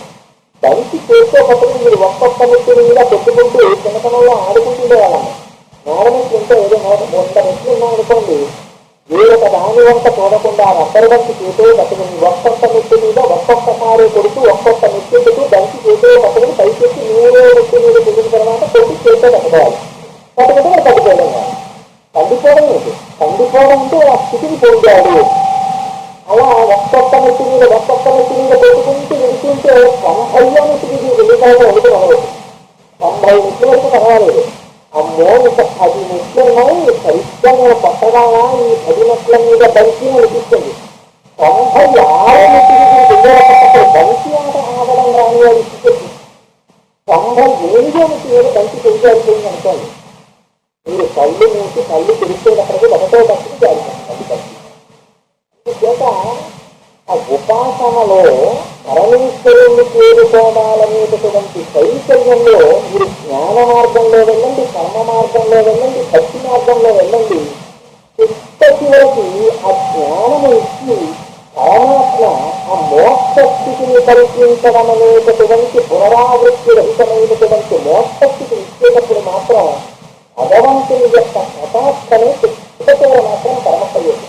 బంతి చేసే పట్టుకుని మీరు ఒక్కొక్క మెట్టు మీద పెట్టుకుంటూ చిన్నతనంలో ఆడుకుంటుండే వాళ్ళము. నేరమెట్లు ఉంటే ఏదో 100 మెట్లు ఉన్నాయనుకోండి, వేరొక దాని వంట చూడకుండా రబ్బరు బంతి చేతో పట్టుకుని ఒక్కొక్క మెట్టు మీద ఒక్కొక్కసారి కొడుతూ ఒక్కొక్క మెట్టుకు బంతి చేతో పట్టుకుని పైకెత్తి 100 మెట్టు మీద తిరిగిన తర్వాత కొడుకు చేతో పట్టుకోవాలి. పట్టుకుంటే మనం పట్టుకోవడం కాదు, పండిపోవడం ఏంటి? పండిపోవడం అంటే ఆ స్థితిని పొందాడు. అలా ఒక్కొక్క మెట్టు మీద పెట్టుకుంటూ వెళ్తుంటే 90 మెట్టు మీద వెళ్ళిపోవడం వరకు అనవచ్చు. 90 మెట్ల వరకు పర్వాలేదు. అమ్మో ఇంకా 10 మెట్లు ఉన్నాయి, సరిగ్గా నేను కొత్తగా ఈ 10 మెట్ల మీద బంతి అనిపిస్తుంది. 96 మెట్టు మీద వెళ్ళేటప్పుడు బంతి ఆట ఆడడం రాని వాడి స్థితి 98 మెట్టు మీద బంతి తెలిసిపోయింది అనుకోండి. మీరు కళ్ళు మూసి కళ్ళు తెరిచేటప్పటికీ ఒకటో బంతికి జారిపోతుంది. చేత ఆ ఉపాసనలో పరమేశ్వరుణ్ణి చేరుకోవాలనేటటువంటి కైకర్యంలో మీరు జ్ఞాన మార్గంలో వెళ్ళండి, కర్మ మార్గంలో వెళ్ళండి, భక్తి మార్గంలో వెళ్ళండి. చిత్త చివరికి ఆ జ్ఞానము ఇచ్చి పరమాత్మ ఆ మోక్ష స్థితిని కల్పించడం అనేటటువంటి పునరావృత్తి రహితమైనటువంటి మోక్ష స్థితిని ఇచ్చేటప్పుడు మాత్రం భగవంతుని యొక్క కటాక్షమే చిత్త చివర మాత్రం పరమపయోగం.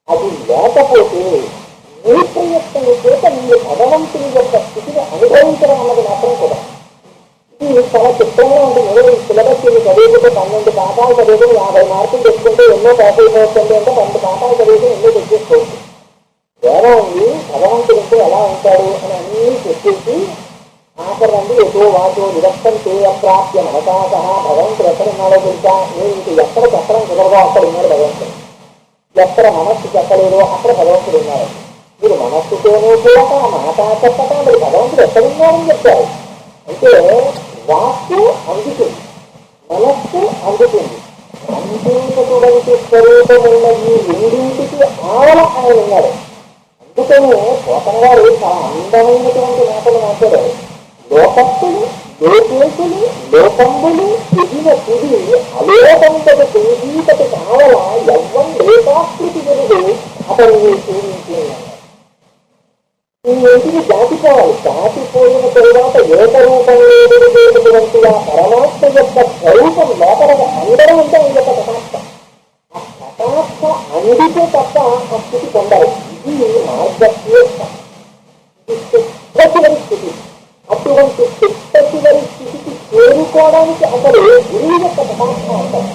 అది లేకపోతే మీ ప్రయత్నం చేత మీరు భగవంతుని యొక్క స్థితిని అనుభవించడం అన్నది మాత్రం కూడా ఇది చాలా చిత్రంగా ఉంటుంది. ఏదో ఈ సిలబస్ ఇది చదివితే 12 పాఠాలు చదివి 50 మార్కులు తెచ్చుకుంటే ఎన్నో పాస్ అయిపోతుంది అంటే 12 పాఠాలు చదివితే ఎన్నో తెచ్చేసుకోవచ్చు. ఎలా ఉంది భగవంతుడితో ఎలా ఉంటాడు అని అన్నీ చెప్పేసి ఆఖరి నుండి ఎటో వాటో నిరస్తం అప్రాప్య మనసా సహా భగవంతుడు ఎక్కడున్నాడో తెలుసా, నేను ఇంక ఎక్కడ చెప్పడం కుదరదో అక్కడ ఉన్నాడు భగవంతుడు, ఎక్కడ మనస్సు చెప్పలేదో అక్కడ భగవంతుడు ఉన్నాడు. మీరు మనస్సుతోనే కూడా మాట చెప్పటం మీరు భగవంతుడు ఎక్కడున్నారని చెప్తారు. అంటే వాక్కు అందుతుంది, మనస్సు అందుతుంది. అందించటువంటి స్వరూపమైన ఈ రెండింటికి ఆవల ఆయన ఉన్నాడు. అందుకనే పోతన గారు చాలా అందమైనటువంటి మాటలు మాట్లాడారు. లోకత్తులు లోకేశులు లోకంబులు తుదిన తుది అలోకంతకు తుదీతకు కావల ఎవ్వం లేకాకృతి వెలుగు అతన్ని చూపించున్నాడు. ఈ ఇంటికి దాటిపోవాలి. దాటిపోయిన తరువాత ఏకరూపంలో వెలుగేటటువంటి ఆ పరమాత్మ యొక్క స్వరూపం లోపల అందరం ఉంటే ఈ యొక్క కటాక్ష. ఆ కటాక్ష అందితే తప్ప ఆ స్థితి పొందాలి. ఇది మార్గశీర్ష, ఇది చిత్తశివరి స్థితి. అటువంటి చిత్తశివరి స్థితికి చేరుకోవడానికి అసలు గురువు యొక్క కటాక్షం అంటారు.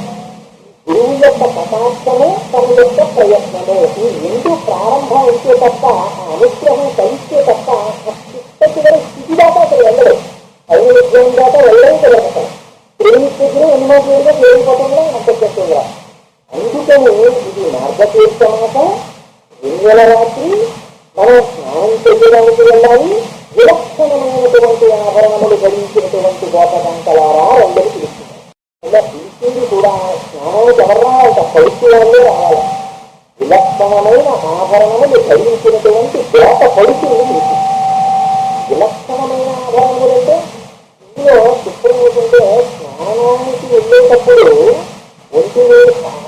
గురువు యొక్క కటాక్షము తన యొక్క ప్రయత్నము ఈ రెండు ప్రారంభం ఉంటే తప్ప ఆ అనుగ్రహం కలిస్తే తప్ప ఆ చిత్తశివరి స్థితి దాకా అసలు వెళ్ళలేదు. ఐవిధ్యం దాకా వెళ్ళడం జరుగుతాం. ప్రేమిస్తున్నా ఎన్నోగా ప్రేమిపోతుందా అంత చెప్తుందా. అందుకని ఇది మార్గశీర్ష మాసం, వెన్నెల రాత్రి, మనం స్నానం చేయడానికి వెళ్ళాలి. విలక్షణమైనటువంటి ఆభరణములు ధరించినటువంటి గోపకాంతలారా రెండని పిలుస్తున్నారు. ఇలా పిలిచింది కూడా స్నానానికి ఎవరు రావాలంట? పడుచు వాళ్ళే రావాలి. విలక్షణమైన ఆభరణములు ధరించినటువంటి గోప పడుచుని పిలిచింది. విలక్షణమైన ఆభరణములంటే ఇందులో చిత్రం ఏంటంటే స్నానానికి వెళ్ళేటప్పుడు ఒంటి మీద చాలా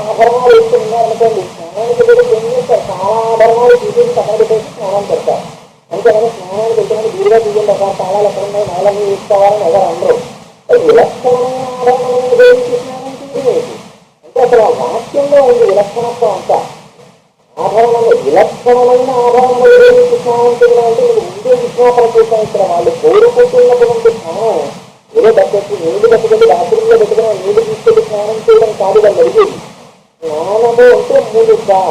ఆభరణాలు వేస్తున్నారనుకోండి. స్నానానికి వెళ్ళి ఏం చేస్తారు? చాలా ఆభరణాలు తీసేసి పక్కన పెట్టేసి స్నానం పెడతారు. అంతేకాని స్నానానికి వెళ్తున్నాను వీరుగా తీయండి, ఒక తాళాలు ఎక్కడున్నాయి నాలుగు తీసుకోవాలని ఎవరు అందరూ. విలక్షణమైన ఆభరణమైన దేనికి స్నానం తీయలేదు అంటే అసలు ఆ వాక్యంలో ఉంది విలక్షణత్వం అంతా. ఆభరణము విలక్షణమైన ఆభరణములు దేనికి స్నానం చేయాలంటే మీరు ముందే విజ్ఞాపన చేశాను. ఇక్కడ వాళ్ళు కోరుకుంటున్నటువంటి స్నానం ఏదో పద్ధతి నీళ్లు పెట్టుకెళ్ళి బాత్రూంలో పెట్టుకుని నీళ్లు తీసుకెళ్ళి స్నానం చేయడం కాదు వాళ్ళు అడిగేది. స్నానము అంటే మూడుగా.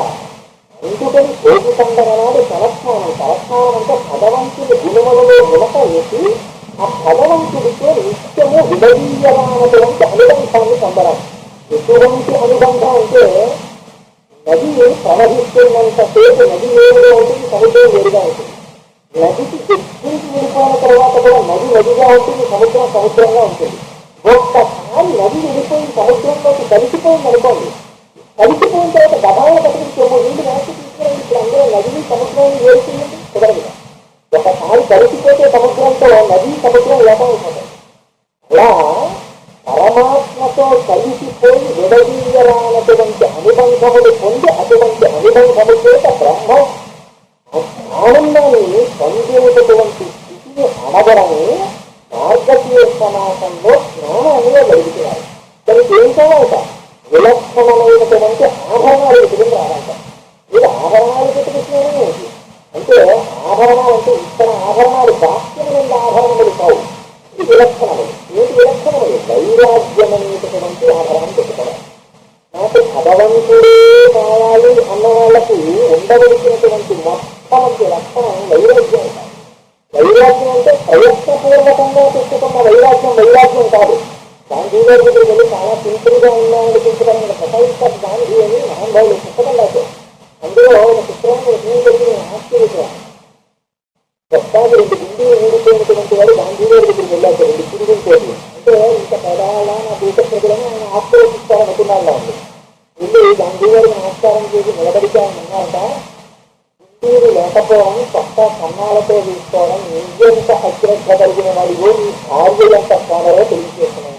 అందుకని భోగి పండుగ నాడు తలస్నానం. తలస్నానం అంటే భగవంతుని గుణములలో గుణత వేసి ఆ భగవంతుడితో నిత్యము విడదీయమైనటువంటి అనుబంధాన్ని పొందడం. ఎటువంటి అనుబంధం అంటే నది ప్రవహిస్తున్నంతసేపు నది వేరుగా ఉంటుంది, సముద్రం వేరుగా ఉంటుంది. నదికి దగ్గరికి వెళ్ళిపోయిన తర్వాత కూడా నది నదిగా ఉంటుంది, సముద్రం సముద్రంగా ఉంటుంది. ఒక్కసారి నది వెళ్ళిపోయి సముద్రంలోకి కలిసిపోయింది అనుకోండి. కలిసిపోయిన తర్వాత గబాలను పట్టుకుని నీళ్ళు వెనక్కి తీసుకురండి. ఇప్పుడు అందరూ నదిని సముద్రాన్ని వేరుతుందండి కుదరదు. ఒకసారి కలిసిపోతే సముద్రంతో నది సముద్రం లేకపోతుంది. అలా పరమాత్మతో కలిసిపోయి విడదీయరానటువంటి అనుబంధములు పొంది అటువంటి అనుబంధము చేత బ్రహ్మ ఆనందాన్ని పొందేటటువంటి స్థితిని అనగడము మార్గశీర్ష మాసంలో స్నానాన్ని జరుగుతున్నారు. దానికి ఏం కావాలంట? విలక్షణమైనటువంటి ఆభరణాలు పెట్టుకుని రావాలంట. మీరు ఆభరణాలు పెట్టుకుని స్నానం ఏంటి అంటే ఆభరణాలు అంటే ఇక్కడ ఆభరణాలు బాహ్యమైన ఆభరణములు కావు. ఇది విలక్షణములు. ఏంటి విలక్షణములు? వైరాగ్యం అనేటటువంటి ఆభరణం పెట్టుకోవాలి. నాకు భగవంతుడే కావాలి అన్న వాళ్ళకి ఉండవలసినటువంటి మొట్టమొదటి లక్షణం వైరాగ్యం కాదు. వైరాగ్యం అంటే ప్రయత్నపూర్వకంగా పెట్టుకున్న వైరాగ్యం వైరాగ్యం కాదు. గాంధీ గారి దగ్గర వెళ్ళి చాలా సింపుల్గా ఉన్నామనిపించడానికి ప్రపంచ గాంధీ అని మహానుభావులు పుస్తకం రాశారు. అందులో ఒక చిత్రాన్ని నేను ఆశ్చర్యపోయాను. ప్రస్తుతానికి 2 గుండీలు ఊడిపోయినటువంటి వాడు గాంధీ గారి దగ్గరికి వెళ్ళారు. 2 తిరుగులు అంటే ఇంత పెదాలా నా దేశ ప్రజలను ఆయన ఆశ్చర్యిస్తారనుకున్నాళ్ళ ఉంది. వెళ్ళి గాంధీ గారికి నమస్కారం చేసి నిలబడితే ఆయన అన్నారట, గుండీలు లేకపోవడం, కొత్త కన్నాలతో తీసుకోవడం, నిజంత అశ్రద్ధ కలిగిన వాడిగో నీ భార్య ఎంత సోదరో తెలియజేస్తున్నాను.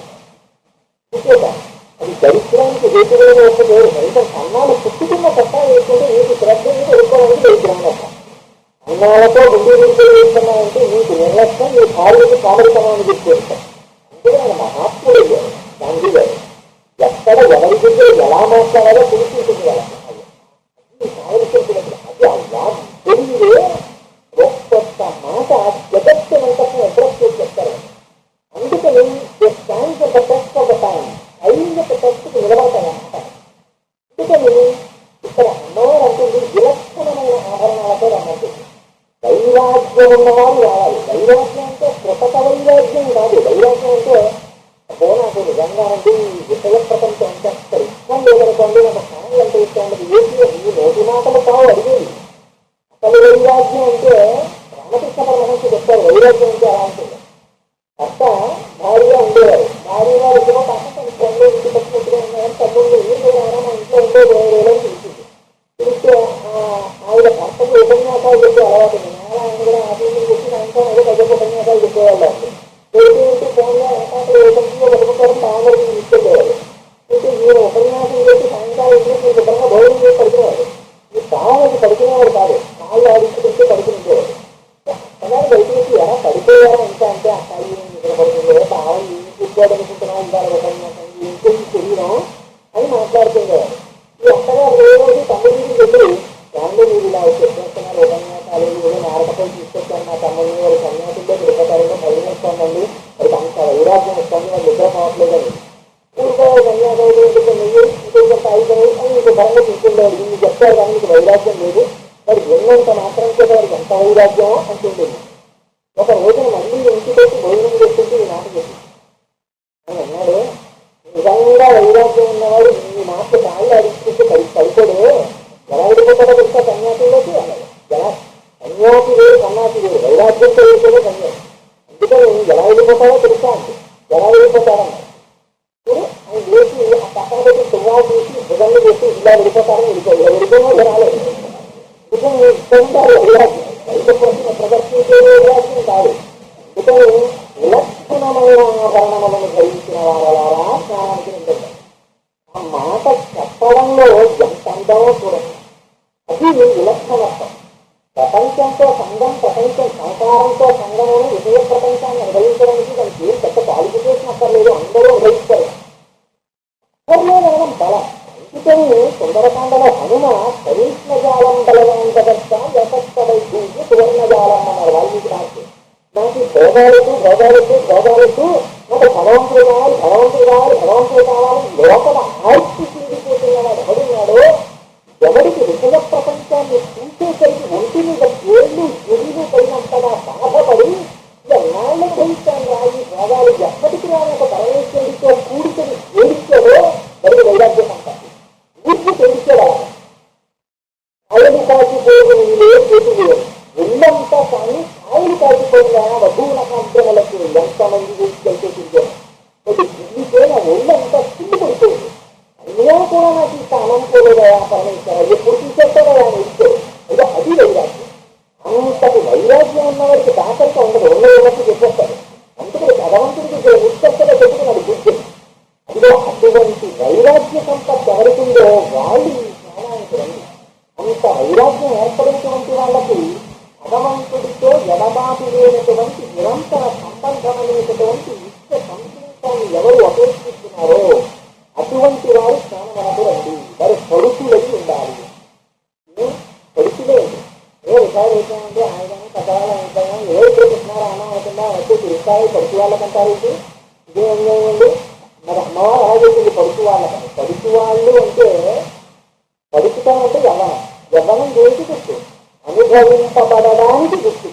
అది దరిద్రానికి హేతువులుగా ఒక పేరు. కనీసం కన్నాలు పుట్టుకున్న కట్టా వేసుకుంటే నీకు శ్రద్ధ మీద ఎదుర్కోవడానికి దరిద్రం అట. అన్నాలతో గుండీ వేస్తున్నాయంటే నీకు నిర్లక్ష్యం, నీ భార్యకి కామరితనాన్ని తీసుకొస్తాం. అందుకే ఆయన మహాత్ముడు గాంధీ గారు. ఎక్కడ ఎవరి దగ్గర ఎలా మాట్లాడాలో తెలిసింటుంది కదా. అది కావలసినటువంటి అది అలా తెలియదే ఒక్కొక్క మాట జగత్తునంతకు అడ్రస్ చేసి చెప్తారు. అందుకని టైమ్స్ ఒక టెస్ట్ ఒక టైం ఐదు ఒక టెస్ట్కి నిలబడతాయన్నమాట. అందుకని ఇక్కడ అమ్మవారు అంటుంది విలక్షణమైన ఆభరణాలతో రమ్మంటుంది. వైరాగ్యం ఉన్నవారు రావాలి. వైరాగ్యం అంటే కృతక వైరాగ్యం కాదు. వైరాగ్యం అంటే నాకు నిజంగా అంటే ఈ విషయ ప్రపంచం అంటే అసలు ఇష్టం లేదనుకోండి, నాకు స్థానం అంటే ఇష్టం ఉండదు. ఈ నోటి మాటలు కావు అడిగేది. అసలు వైరాగ్యం అంటే రామకృష్ణ పరమహంస చెప్తారు. వైరాగ్యం అంటే అలా ఉంటుంది. భర్త భార్య ఉండేవారు. భార్య వారు కూడా పక్క తల్లి ఇంటి పచ్చినట్టుగా ఉన్నాయని తమ్ముళ్ళు మా ఇంట్లో ఉండే 20 రోజులని తెలిసింది. తెలిస్తే ఆవిడ భర్తకు ఉపన్యాసం ఎంత వైరాగ్యం అంటుంది. ఒక రోజున మళ్ళీ ఇంటికొచ్చి భోజనం చేస్తుంటే ఈ మాట చెప్పింది. ఆయన అన్నాడు, నిజంగా వైరాగ్యం ఉన్నవాడు ఈ మాట కాళ్ళు అడుగుతుంటే పడిపోడు, ఎలా అడిగిపోతాడో తెలుసా సన్యాసిలోకి అన్నాడు. ఎలా సన్యాసి వేరు సన్యాసి వేరు, వైరాగ్యంతో వేసేదే సన్యాసి. అందుకని ఎలా వెళ్ళిపోతాడో తెలుసా అంటే ఎలా వెళ్ళిపోతాడన్నాడు. ఇప్పుడు ఆయన వేసి ఆ పక్కన పెట్టి తువ్వాలు తీసి భుజంలో చేసి ఇలా వెళ్ళిపోతారని వెళ్ళిపోయినా రాలేదు. నిజం ఇష్టంటారు వైరాగ్యం, బయటపోతున్న ప్రదర్శించే వైరాగ్యం కాదు. ఇతను విలక్షణమైన ఆభరణములను ధరించిన వారలారా స్నానానికి ఉంటుంది. ఆ మాట చెప్పడంలో ఎంత అందమో చూడండి. అది విలక్షణత్వం. ప్రపంచంతో సంఘం, ప్రపంచం సంసారంతో సంఘమని విజయ ప్రపంచాన్ని అనుభవించడానికి దానికి ఏం పెద్ద క్వాలిఫికేషన్ అక్కర్లేదు, అందరూ అనుభవిస్తారు. అక్కర్లేదనడం బలం. అందుకని సుందరకాండలో హనుమ కరీష్ణజాలం బలవంతగస్త యశస్పై చూసి సువర్ణజాలం అన్నారు వాల్మీకి రాసి. నాకు భోగాలకు భోగాలకు భోగాలకు నాకు భగవంతుడు కావాలి, భగవంతుడు కావాలి, భగవంతుడు కావాలి లోపల ఆర్చి తిరిగిపోతున్నవాడు ఎవడున్నాడో, ఎవరికి విషయ ప్రపంచాన్ని చూసేసరికి ఒంటి మీద ఏళ్ళు గురులు పడినంతగా బాధపడి ఎన్నాళ్ళు భవిస్తాను రా ఈ భోగాలు ఎప్పటికి రాని ఒక పరమేశ్వరుడితో కూడుకొని ఏడిచాడో మరి వైరాగ్యం అంటారు. ఊరికి తెలిసాడు ఆయలు కాచిపోయిన చేతులు ఒళ్ళంతా కానీ కాయలు కాచిపోయిన వధువుల కాంతములకు ఎంతమంది తీసుకెళ్తే తిరిగాను. ఒకటి తిరిగితే నా ఒళ్ళంతా కింది పడిపోయింది. అయినా కూడా నాకు ఈ స్థానం పోలేదా పరమేశ్వర, ఎప్పుడు తీసేస్తాడో ఆయన ఇస్తే అయితే అది వైరాగ్యం. అంతటి వైరాగ్యం ఉన్నవారికి దాతరిక ఉండదు, ఉన్నట్టు చెప్పేస్తాడు. అందుకని భగవంతుడికి నిశ్చర్తగా చెప్పుకున్నాడు బుద్ధి. అదిగో అటువంటి వైరాగ్య సంపత్తి ఎవరికిందో వాళ్ళు ఈ స్నానానికి రండి. అంత వైరాగ్యం ఏర్పడినటువంటి వాళ్ళకి భగవంతుడితో ఎడబాటు లేనటువంటి నిరంతర సంబంధమైనటువంటి నిత్య సంస్కృతాన్ని ఎవరు అపేక్షిస్తున్నారో అటువంటి వారు స్నానమునకు రండి. వారు పడుకులై ఉండాలి. పడుకులే ఏ రికార్డు అయిపోయింది ఆయన పెద్దవాళ్ళు అయిపోయినా ఏ చూపిస్తున్నారో అన్నం అవుతుందా వచ్చి రికార్డు పడుకు వాళ్ళకంటారు. ఇది ఇదే అన్యాయండి. మరి అమ్మవారు అలా చెప్పింది పడుకు వాళ్ళకని. పడుకు వాళ్ళు అంటే పడుకుతాం అంటే యవ్వనం. యవ్వనం దేనికి గుర్తు? అనుభవింపబడడానికి గుర్తు.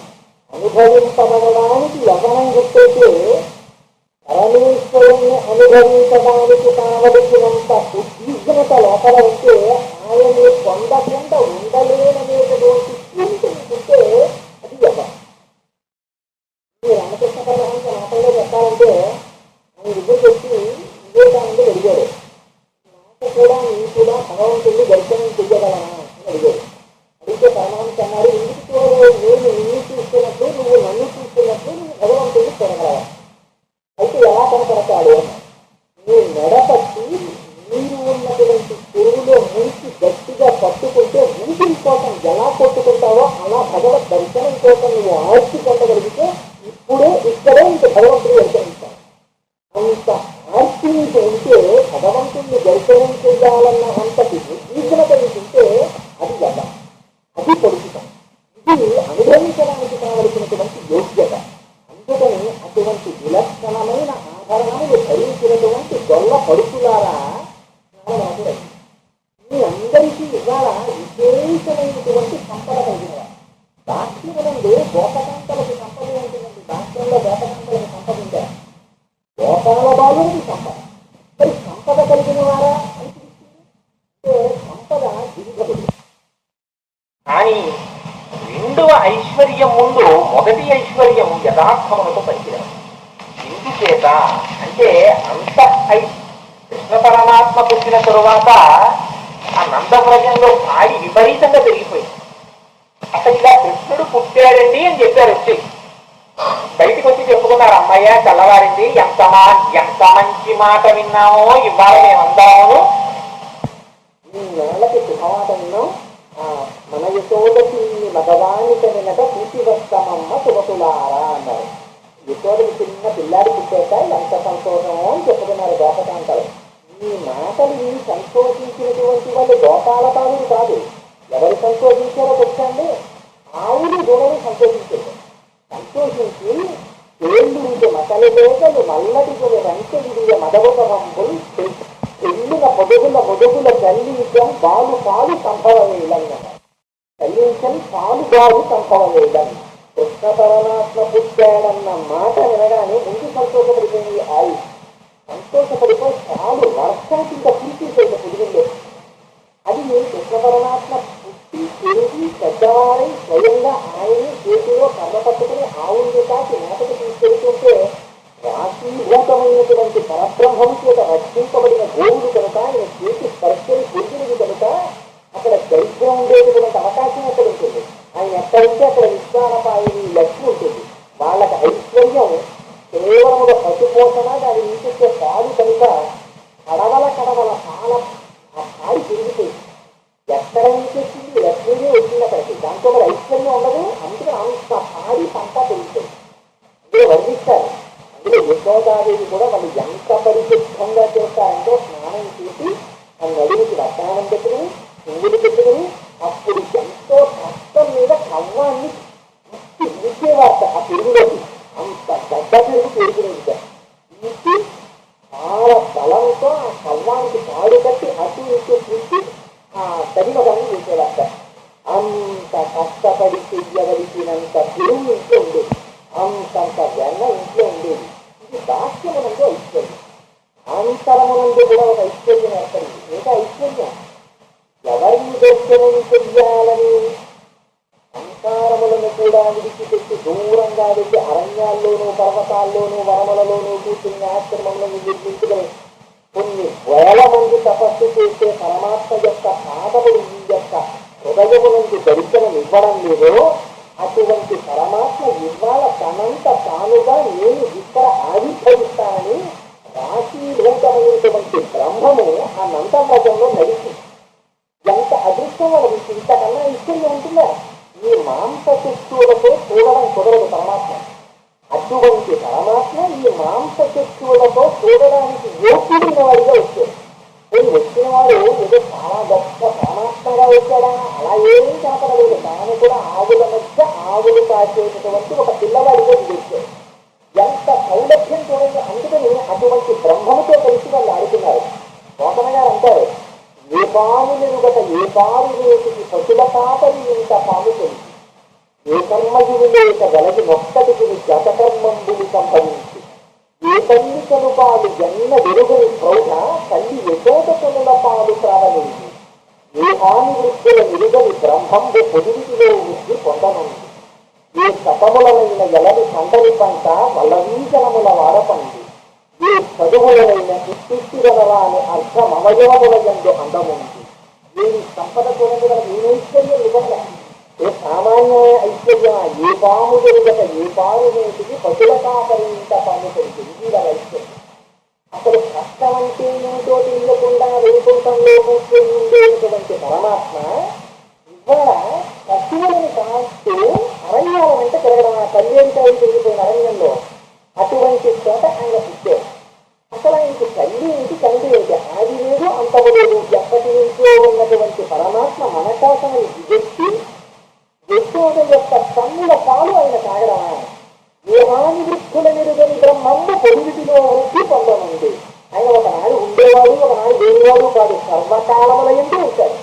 అనుభవింపబడడానికి యవ్వనం గుర్తైతే పరమేశ్వరుణ్ణి అనుభవించడానికి కావలసినంత ఉద్విగ్నత లోపల ఉంటే ఆయన్ని పొందకుండా ఉండలేననేటువంటి స్థితింటే అది యవ్వనం. ఈ రామకృష్ణ పరమహంస మాటల్లో చెప్పాలంటే ఆయన దగ్గరికి వచ్చి వివేకానంద అడిగాడు, నాకు కూడా నీ కూడా భగవంతుడిని దర్శనం చెయ్యగలనా అని అడిగాడు. అడిగితే పరమహంస అన్నారు, ఇంటికి చూడలేదు, నేను నిన్ను చూస్తున్నట్లు నువ్వు నన్ను చూస్తున్నట్లు నువ్వు భగవంతుడిని చూడగలవా? అయితే ఎలా కనపడతాడు? నీ మెడపట్టి నీరు ఉన్నటువంటి చెరువులో ముంచి గట్టిగా పట్టుకుంటే ఊపిరి కోసం ఎలా కొట్టుకుంటావో అలా భగవద్ దర్శనం కోసం నువ్వు ఆర్చి పొందగలిగితే ఇప్పుడే ఇక్కడే ఇంక భగవంతుడు దర్శనిస్తాడు. అంత ఆర్చి నీకు ఉంటే భగవంతుడిని దర్శనం చేయాలన్న అంతటి ఉద్విగ్నత నీకుంటే అది యవ్వనం, అది పొడుచుతాం. ఇది అనుభవించడానికి కావలసినటువంటి యోగ్యత. అందుకని అటువంటి విలక్షణమైన ఆభరణాలు ధరించినటువంటి గొల్ల పడుకులారా స్నానమునకు రండి. మీ అందరికీ ఇవాళ విశేషమైనటువంటి సంపద కలిగిన దాక్షిణంలో గోపకాంతలకు సంపద ఉంటుందండి. దాక్షిణంలో గోపకాంతలకు సంపద ఉందా? గోపాల బాలుడికి సంపద. మరి సంపద కలిగిన వారా అని పిలుస్తుంది. సంపద దిగుబడి. కానీ రెండవ ఐశ్వర్యం ముందు మొదటి ఐశ్వర్యం యథార్థమునకు పనికిరాదు. ఎందుచేత అంటే అంత కృష్ణ పరమాత్మ పుట్టిన తరువాత ఆ నందవ్రజంలో కాడి విపరీతంగా పెరిగిపోయింది. అసలు ఇలా కృష్ణుడు పుట్టాడండి అని చెప్పారు. వచ్చి బయటికి వచ్చి చెప్పుకున్నారు, అమ్మయ్య చల్లవారింది, ఎంత మంచి మాట విన్నామో ఇవాళ మేమందాము ఈ నేలకి శుభమాట విన్నాం. మన యశోదకి మగవాణిక నిన్నట పూర్తి వస్తామమ్మ శుభకులారా అన్నారు. యశోదకి చిన్న పిల్లాడి పుట్టాక ఎంత సంతోషమో అని చెప్పుకున్నారు గోపకాంతలు. ఈ మాటలు విని సంతోషించినటువంటి వాళ్ళు గోపాల బాలుడు కాదు. ఎవరు సంతోషించారో తెలుసండి? ఆవులు దూడలు సంతోషించారు. సంతోషించి ఏళ్ళు మసలి లేకలు మల్లటి రంకెడియ మదవకరంపులు చెల్లిన మొదగుల చల్లించం బాలు పాలు సంభవమేలన్నమాట. చల్లించి దొరికని పాలుగాడు సంభవలేదని. కృష్ణ పరమాత్మ పుట్టాడన్న మాట వినగానే ముందు సంతోషపడిపోయింది ఆయి. సంతోషపడిపోయి పాలు వర్షం కింద కురిసేసేది పొదిగిందో. అది కృష్ణ పరమాత్మ పుట్టి పెరిగి పెద్దవారై స్వయంగా ఆయన్ని చేతిలో కర్ర పట్టుకుని ఆవుల్ని కాచి మేతకు తీసుకెళ్తుంటే రాశీభూతమైనటువంటి పరబ్రహ్మము చేత రక్షింపబడిన గోవులు కనుక ఆయన చేతి స్పర్శని పొందినది కనుక అక్కడ దైత్యం ఉండేటటువంటి అవకాశం ఎక్కడ ఉంటుంది. ఆయన ఎక్కడంటే అక్కడ విశ్వానపాయని లక్ష్మి ఉంటుంది. వాళ్ళకి ఐశ్వర్యం కేవలముగా పట్టుపోతన దాని నుంచి పాలు కనుక కడవల కడవల పాల ఆ పాలు పెరుగుతుంది. ఎక్కడ నుంచి వచ్చింది లక్ష్మీదే వచ్చింది అక్కడికి. దాంతో మరి ఐశ్వర్యం ఉండదు. అందుకని అంత పాడి పంట పెరుగుతుంది. అందులో వర్ణిస్తారు. అందులో యశోదాదేవి కూడా వాళ్ళు ఎంత పరిశుద్ధంగా చేస్తారంటే స్నానం చేసి ఆ నడుముకి రసాయనం పెట్టుకుని పువ్వులు పెట్టుకుని అప్పుడు ఎంతో కష్టం మీద కవ్వాన్ని ఇచ్చేవార్త ఆ పెరుగులోకి. అంత గడ్డ పెరుగు పెరుగుతుంది. తీసి చాలా బలంతో ఆ కవ్వానికి పాడు కట్టి అటు ఇటు పుట్టి ఆ తగినదాన్ని చేసేవార్త. అంత కష్టపడి చెయ్యవలసినంత పెరుగు ఇంట్లో ఉండేది. అంతంత వెన్న ఇంట్లో ఉండేది. ఇది బాహ్యమునందు ఐశ్వర్యం. అంతరమునందు కూడా ఒక ఐశ్వర్యం ఏర్పడింది. ఇంకా ఐశ్వర్యం ఎవరిని దర్శనం చెయ్యాలని సంసారములను కూడా విడిచిపెట్టి దూరంగా వెళ్ళి అరణ్యాల్లోనూ పర్వతాల్లోనూ వనములలోనూ కూర్చుని ఆశ్రమంలో నిర్మించుకుని కొన్ని వేల మంది తపస్సు చేసే పరమాత్మ యొక్క పాదములు ఈ యొక్క హృదయమునందు దర్శనం ఇవ్వడం లేదో అటువంటి పరమాత్మ ఇవాళ తనంత తానుగా నేను ఇక్కడ ఆవిర్భవిస్తానని రాశీభూతమైనటువంటి బ్రహ్మము ఆ నందవ్రతంలో నడిచి ఎంత అదృష్టం వాళ్ళకి. ఇంతకన్నా ఐశ్వర్యం ఉంటుందా? ఈ మాంసచక్షువులతో చూడడం కుదరదు పరమాత్మ. అటువంటి పరమాత్మ ఈ మాంసచక్షువులతో చూడడానికి యోగ్యుడైన వాడిగా వచ్చాడు. వచ్చిన వాడు ఏదో చాలా గొప్ప పరమాత్మగా వచ్చాడా అలా ఏమీ కనపడలేదు. తాను కూడా ఆవుల మధ్య ఆవులు కాచేటటువంటి ఒక పిల్లవాడిగా వచ్చాడు. ఎంత సౌలభ్యం చూడండి. అందుకని అటువంటి బ్రహ్మముతో కలిసి వాళ్ళు ఆడుతున్నారు. కోటన గారు అంటారు, ఏ పాము నిరుగట ఏ పాము వేటికి పశుల పాపని ఇంత పాము తెలిసి ఏ కర్మయులు లేక వెలగి నొక్కటికి జతకర్మంబులు సంభవించి ఏ తల్లి కనుపాలు ఎన్న వెలుగుని ప్రౌఢ తల్లి యశోద కనుల పాలు ప్రారంభించి ఏ హాని వృద్ధుల నిరుగని బ్రహ్మంబు పొదివిలో వృద్ధి పొందనుంది. ఏ శతములైన ఎలని పంటని పంట వల్లవీజనముల వాడపండి ఏ చదువులైన ఇష్టిరనలాని అర్థమవయవముల యందు అందముంది. ఏమి సంపద చూడండి, మనకి ఏ ఐశ్వర్యం నిజంగా ఏ సామాన్య ఐశ్వర్యం. ఏ పాము జరుగుట ఏ పాము నేటికి పశుల కాపరింత పాము పెరిగింది. ఇది వాళ్ళ ఐశ్వర్యం. అసలు కష్టం అంటే ఏమిటో తెలియకుండా వైకుంఠంలో కూర్చొని ఉండేటువంటి పరమాత్మ ఇవాళ పశువులను కాస్తూ అరణ్యాల వెంట తిరగడం. ఆ కళ్యాణికాయలు తిరిగిపోయిన అరణ్యంలో అటువంటి చోట ఆయన పుట్టారు. అసలు ఆయనకి తల్లి ఏంటి తండ్రి ఏంటి ఆది లేదు అంతము లేదు. ఎప్పటి నుంచో ఉన్నటువంటి పరమాత్మ మన కోసం దిగెత్తి యశోద యొక్క కన్నుల పాలు ఆయన తాగడమా? ఏ హాని వృద్ధుల నిరుగని బ్రహ్మము పొడివిటిలో వృద్ధి పొందనుంది. ఆయన ఒకనాడు ఉండేవాడు, ఒకనాడు లేనివాడు కాదు, సర్వకాలముల ఎందు ఉంటాడు.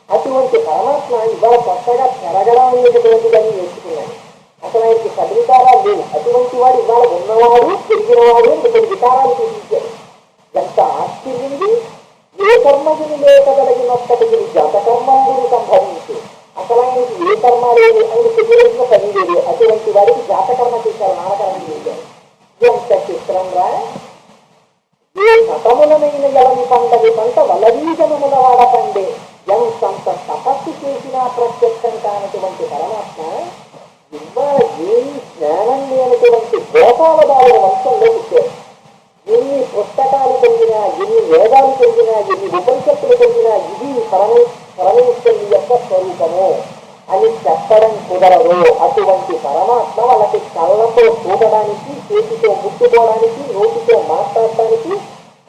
అటువంటి పరమాత్మ ఇవాళ కొత్తగా పెరగడం అనేటటువంటిదని నేర్చుకున్నాడు. అసలు ఆయనకి పది వికారాలు లేవు. అటువంటి వాడు ఇవాళ ఉన్నవాడు పెరిగినవాడు కొన్ని వికారాలు చూపించాడు. ఎంత ఆశ్చర్యంది. ఏ కర్మగుని లేకగలిగినప్పటికీ జతకర్మంబులు సంభవించి అసలు ఆయనకి ఏ కర్మ లేదు. ఆయన పెరిగిన పని లేదు. అటువంటి వాడికి జాతకర్మ చేశారు, నామకరణం చేశారు. ఎంత చిత్రం రా. ఏ శతములనైన ఎవరి పంటది పంట వల్లవీజనముల వాడ పండే. ఎంతంత తపస్సు చేసినా ప్రత్యక్షం కానటువంటి పరమాత్మ ఇవాళ ఏమి జ్ఞానం లేనటువంటి గోపాల బాల వంశంలో పుట్టారు. ఎన్ని పుస్తకాలు పొందినా, ఎన్ని వేదాలు పొందినా, ఎన్ని ఉపనిషత్తులు పొందినా ఇది పరమేశ్వరుని యొక్క స్వరూపము అని చెప్పడం కుదరదు. అటువంటి పరమాత్మ వాళ్ళకి కళ్ళతో చూడడానికి, చేతితో ముట్టుకోవడానికి, నోటితో మాట్లాడటానికి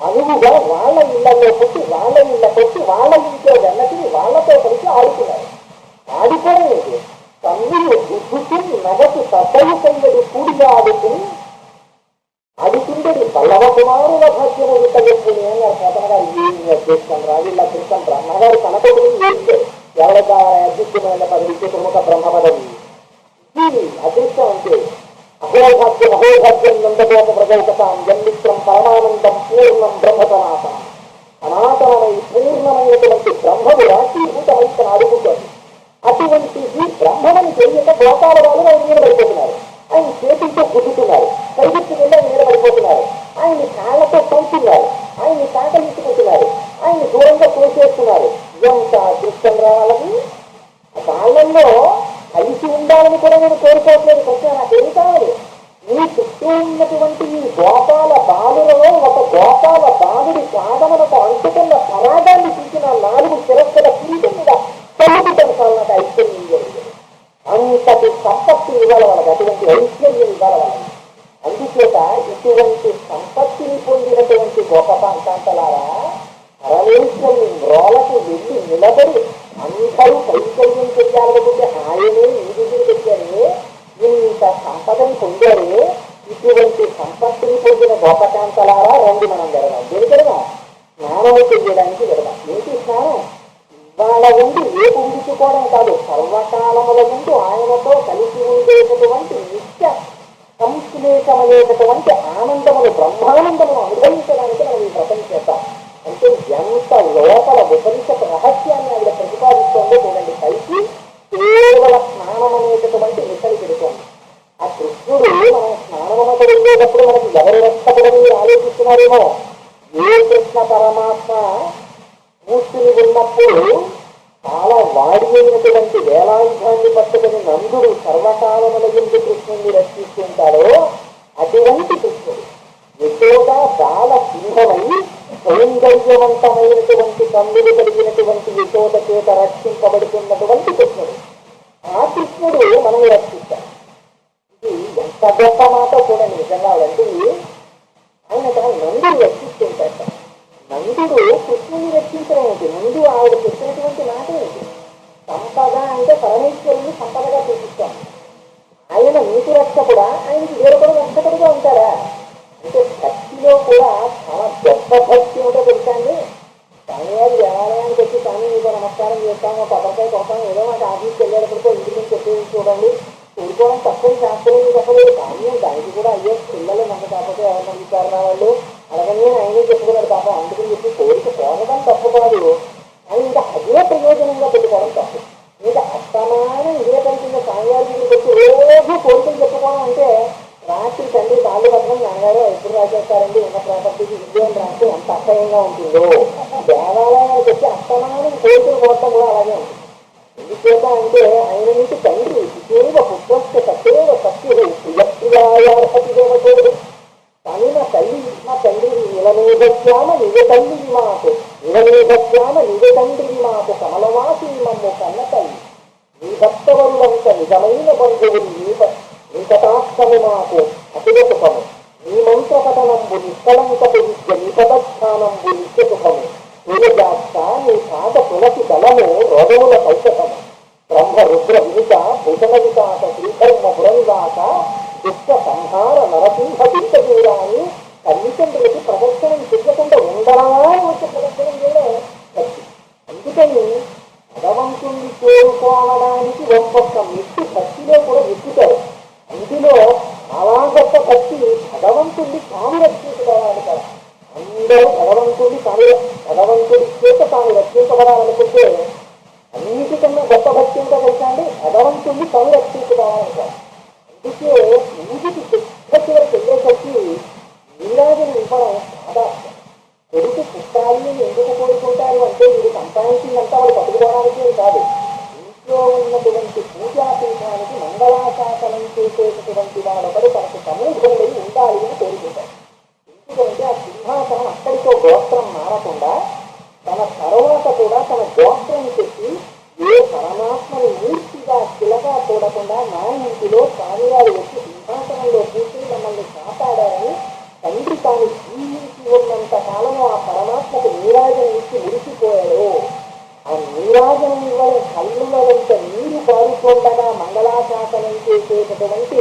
అనువుగా వాళ్ళ ఇళ్లలో పుట్టి వాళ్ళ ఇళ్ళకొచ్చి వాళ్ళ ఇంట్లో వెన్నటిని వాళ్ళతో కలిసి ఆడుతున్నారు. ఆడుకోవడం లేదు, తమ్ముడు గుడ్డుకుని నగదు సద్దలు కయ్యడు కూడిగా ఆడుతుండేది పల్లవ కుమారుల భాగ్యము విట్టగొప్పుని అన్నారు. కోతన గారు ఏం చేస్తాను రా వీళ్ళ కృష్ణ బ్రహ్మగారు తనతో ఎవరికి కావాలి అదృష్టమైన పదవి, ప్రముఖ బ్రహ్మ పదవి. ఇది అదృష్టం అంటే అహోభాగ్యం అహోభాగ్యం నందకోప ప్రజోపతాం జన్మిత్రం పరమానందం పూర్ణం బ్రహ్మ సనాతనం. సనాతనమై పూర్ణమైనటువంటి బ్రహ్మము రాశీభూతమై తన అడుగుతుంది. అటువంటిది బ్రహ్మని తెలియక గోపాల వాళ్ళు ఆయన మీద పడిపోతున్నారు. ఆయన చేతులతో గుద్దుతున్నారు, కైగుర్తు వెళ్ళి ఆయన మీద పడిపోతున్నారు, ఆయన్ని కాళ్ళతో పంచుతున్నారు, ఆయన్ని కాకలించుకుంటున్నారు, ఆయన్ని దూరంగా తోసేస్తున్నారు. ఎంత అదృష్టం రావాలని ఆ కాళ్ళల్లో కలిసి ఉండాలని కూడా నేను కోరుకోవట్లేదు. కొంచెం నాకేమి కావాలి, మీ చుట్టూ ఉన్నటువంటి ఈ గోపాల బాలులలో ఒక గోపాల బాలుడి సాధనలకు అంటుకున్న పరాగాన్ని చూసిన 4 శిరస్సుల కిరీటం మీద తల్లిదండ్రులు నాకు ఐశ్వర్యం జరిగింది. అంతటి సంపత్తి ఇవ్వాలి వాళ్ళకి, అటువంటి ఐశ్వర్యం ఇవ్వాలి వాళ్ళకి. అందుచేత ఇటువంటి సంపత్తిని పొందినటువంటి గొప్ప కాంతలారా పరమేశ్వరుని మ్రోలకు వెళ్ళి నిలబడి అందరూ కైకర్యం చెయ్యాలనుకుంటే ఆయనే ఈ దగ్గర పెట్టారే, ఇంత సంపదని పొందారే. ఇటువంటి సంపత్తిని పొందిన గొప్ప కాంతలారా రండి మనం వెళదాం. దేనికడగా స్నానం చెయ్యడానికి వెళదాం. ఏంటి స్నానం? వాళ్ళ ఉండి రేపు ఉంచుకోవడం కాదు, సర్వకాలముల ముందు ఆయనతో కలిసి ఉండేటటువంటి నిత్య సంశ్లేషమనేటటువంటి ఆనందమును బ్రహ్మానందమును అనుభవించడానికి మనం ఈ వ్రతం చేద్దాం. అంటే ఎంత లోపల ఉపనిషత్ రహస్యాన్ని ఆవిడ ప్రతిపాదిస్తోందో చూడండి. పైకి కేవల స్నానం అనేటటువంటి నిశలు పెడుతోంది. ఆ కృష్ణుడు మనం స్నానమనకు వెళ్ళేటప్పుడు మనకి ఎవరు రక్షకుడని ఆలోచిస్తున్నారేమో. ఏ కృష్ణ పరమాత్మ కూర్చుని ఉన్నప్పుడు చాలా వాడి అయినటువంటి వేలాయుధాన్ని పట్టుకుని నందుడు సర్వకాలముల ఎందు కృష్ణుడిని రక్షిస్తుంటాడో అటువంటి కృష్ణుడు యశోద బాల సింహమై సౌందర్యవంతమైనటువంటి కన్నులు కలిగినటువంటి యశోద చేత రక్షింపబడుతున్నటువంటి కృష్ణుడు. ఆ కృష్ణుడు మనం రక్షిస్తాం. ఇది ఎంత గొప్ప మాట చూడండి. నిజంగా అంటే ఆయన నందుడు రక్షిస్తుంటాట. నందుడు కృష్ణుని రక్షించడం ఏంటి? నందు ఆవిడ చెప్పినటువంటి మాట ఏంటి? సంపద అంటే పరమేశ్వరుని సంపదగా చూపిస్తాం. ఆయన నీకు రక్షకుడా, ఆయనకి వేరొకరు రక్షకుడుగా ఉంటారా? అంటే భక్తిలో కూడా చాలా గొప్ప భక్తి ఉంటే తెలుసండి. స్వామివారి దేవాలయానికి వచ్చి స్వామి మీకు నమస్కారం చేస్తాము, కొబ్బరికాయ కొడతాము, ఏదో మాకు ఆఫీస్కి వెళ్ళేటప్పటికో ఇంటి నుంచి చెప్పేసి చూడండి. ఊరుకోవడం తప్పని శాస్త్రం చెప్పలేదు. కానీ దానికి కూడా అయ్యో పిల్లలు నన్ను కాకపోతే ఎవరు నమ్ముతారు నా వాళ్ళు అలాగని ఆయనే చెప్పుకున్నాడు పాపం. అందుకని చెప్పి కోరిక పోవడం తప్పు కాదు, అని ఇంకా అదే ప్రయోజనంగా పెట్టుకోవడం తప్పు. ఇంకా అస్తమానం ఇదే పని కింద స్వామివారి దగ్గరికి వచ్చి రోజు కోరికలు చెప్పుకోవడం అంటే రాత్రి తండ్రి కాళ్ళు పట్టడం నాన్నగారు ఎప్పుడు రాసేస్తారండి ఉన్న ప్రాపర్టీకి ఇదే అని రాస్తే ఎంత అసహ్యంగా ఉంటుందో. దేవాలయానికి వచ్చి అస్తమానం కోరికలు పోవడం కూడా అలాగే ఉంటుంది. ఎందుచేత అంటే ఆయన నుంచి తండ్రి సుఖేవ పుత్రస్య సత్యేవ సత్యు ప్రియప్రియాయార్హతి దేవతోడు. కానీ నా తండ్రి నిలమేఘశ్యామ నిజ తల్లి మాకు, నిలమేఘశ్యామ నిజ తండ్రి మాకు, కమలవాసి మమ్ము కన్న తల్లి, నీ భక్తవరులంత నిజమైన బంధువులు నీ కటాక్షము మాకు అతివ సుఖము, నీ మంత్రపఠనంబు నిష్కలంకపు విద్య నీ పదస్థానంబు నిత్య సుఖము, సూర్యజాస్త నీ పాద తులసి దళము రోగముల సౌకటము, బ్రహ్మ రుద్ర వినిత భూషణ వికాస శ్రీధర్మ పురనివాస దుష్ట సంహార నరసింహ దురితదూరాన్ని తల్లిదండ్రులకి ప్రదర్శనం చెయ్యకుండా ఉండరాని వచ్చే ప్రదర్శనం చేయడం భక్తి. అందుకని భగవంతుణ్ణి కోరుకోవడానికి ఒక్కొక్క మెట్టు భక్తిలో కూడా ఎక్కుతారు. అందులో చాలా గొప్ప భక్తి భగవంతుణ్ణి తాను రక్షించుకోవాలంటారు. అందరూ భగవంతుడి చేత తాను రక్షించబడాలనుకుంటే అన్నిటికన్నా గొప్ప భక్తి ఉంటే తెలుసా అండి? భగవంతుణ్ణి తాను రక్షించుకోవాలంటారు. అందుకే పూజకి చివరికి వెళ్ళేసరికి నీరాజుని ఇవ్వడం సాధారణ. కొడుకు పుట్టాలి అని ఎందుకు కోరుకుంటారు అంటే వీడు సంపాదించిందంతా వాడు పట్టుకోవడానికి కాదు, ఇంట్లో ఉన్నటువంటి పూజాపీఠానికి మంగళాశాసనం చేసేటటువంటి వాడొకడు తనకు సమూహంలో ఉండాలి అని కోరుకుంటారు. ఎందుకంటే ఆ సింహాసనం అక్కడితో గోత్రం మారకుండా తన తర్వాత కూడా తన గోత్రం చెప్పి ఏ పరమాత్మని మూర్తిగా శిలగా చూడకుండా నా ఇంటిలో స్వామివారు వచ్చి సింహాసనంలో కూర్చుని మమ్మల్ని కాపాడారని తండ్రి తాను జీవించి ఉన్నంత కాలము ఆ పరమాత్మకు నీరాజనం ఇచ్చి మురిసిపోయాడు. ఆ నీరాజనం ఇవ్వడం కళ్ళుల వెంట నీరు పారుతుండగా మంగళాశాసనం చేసేటటువంటి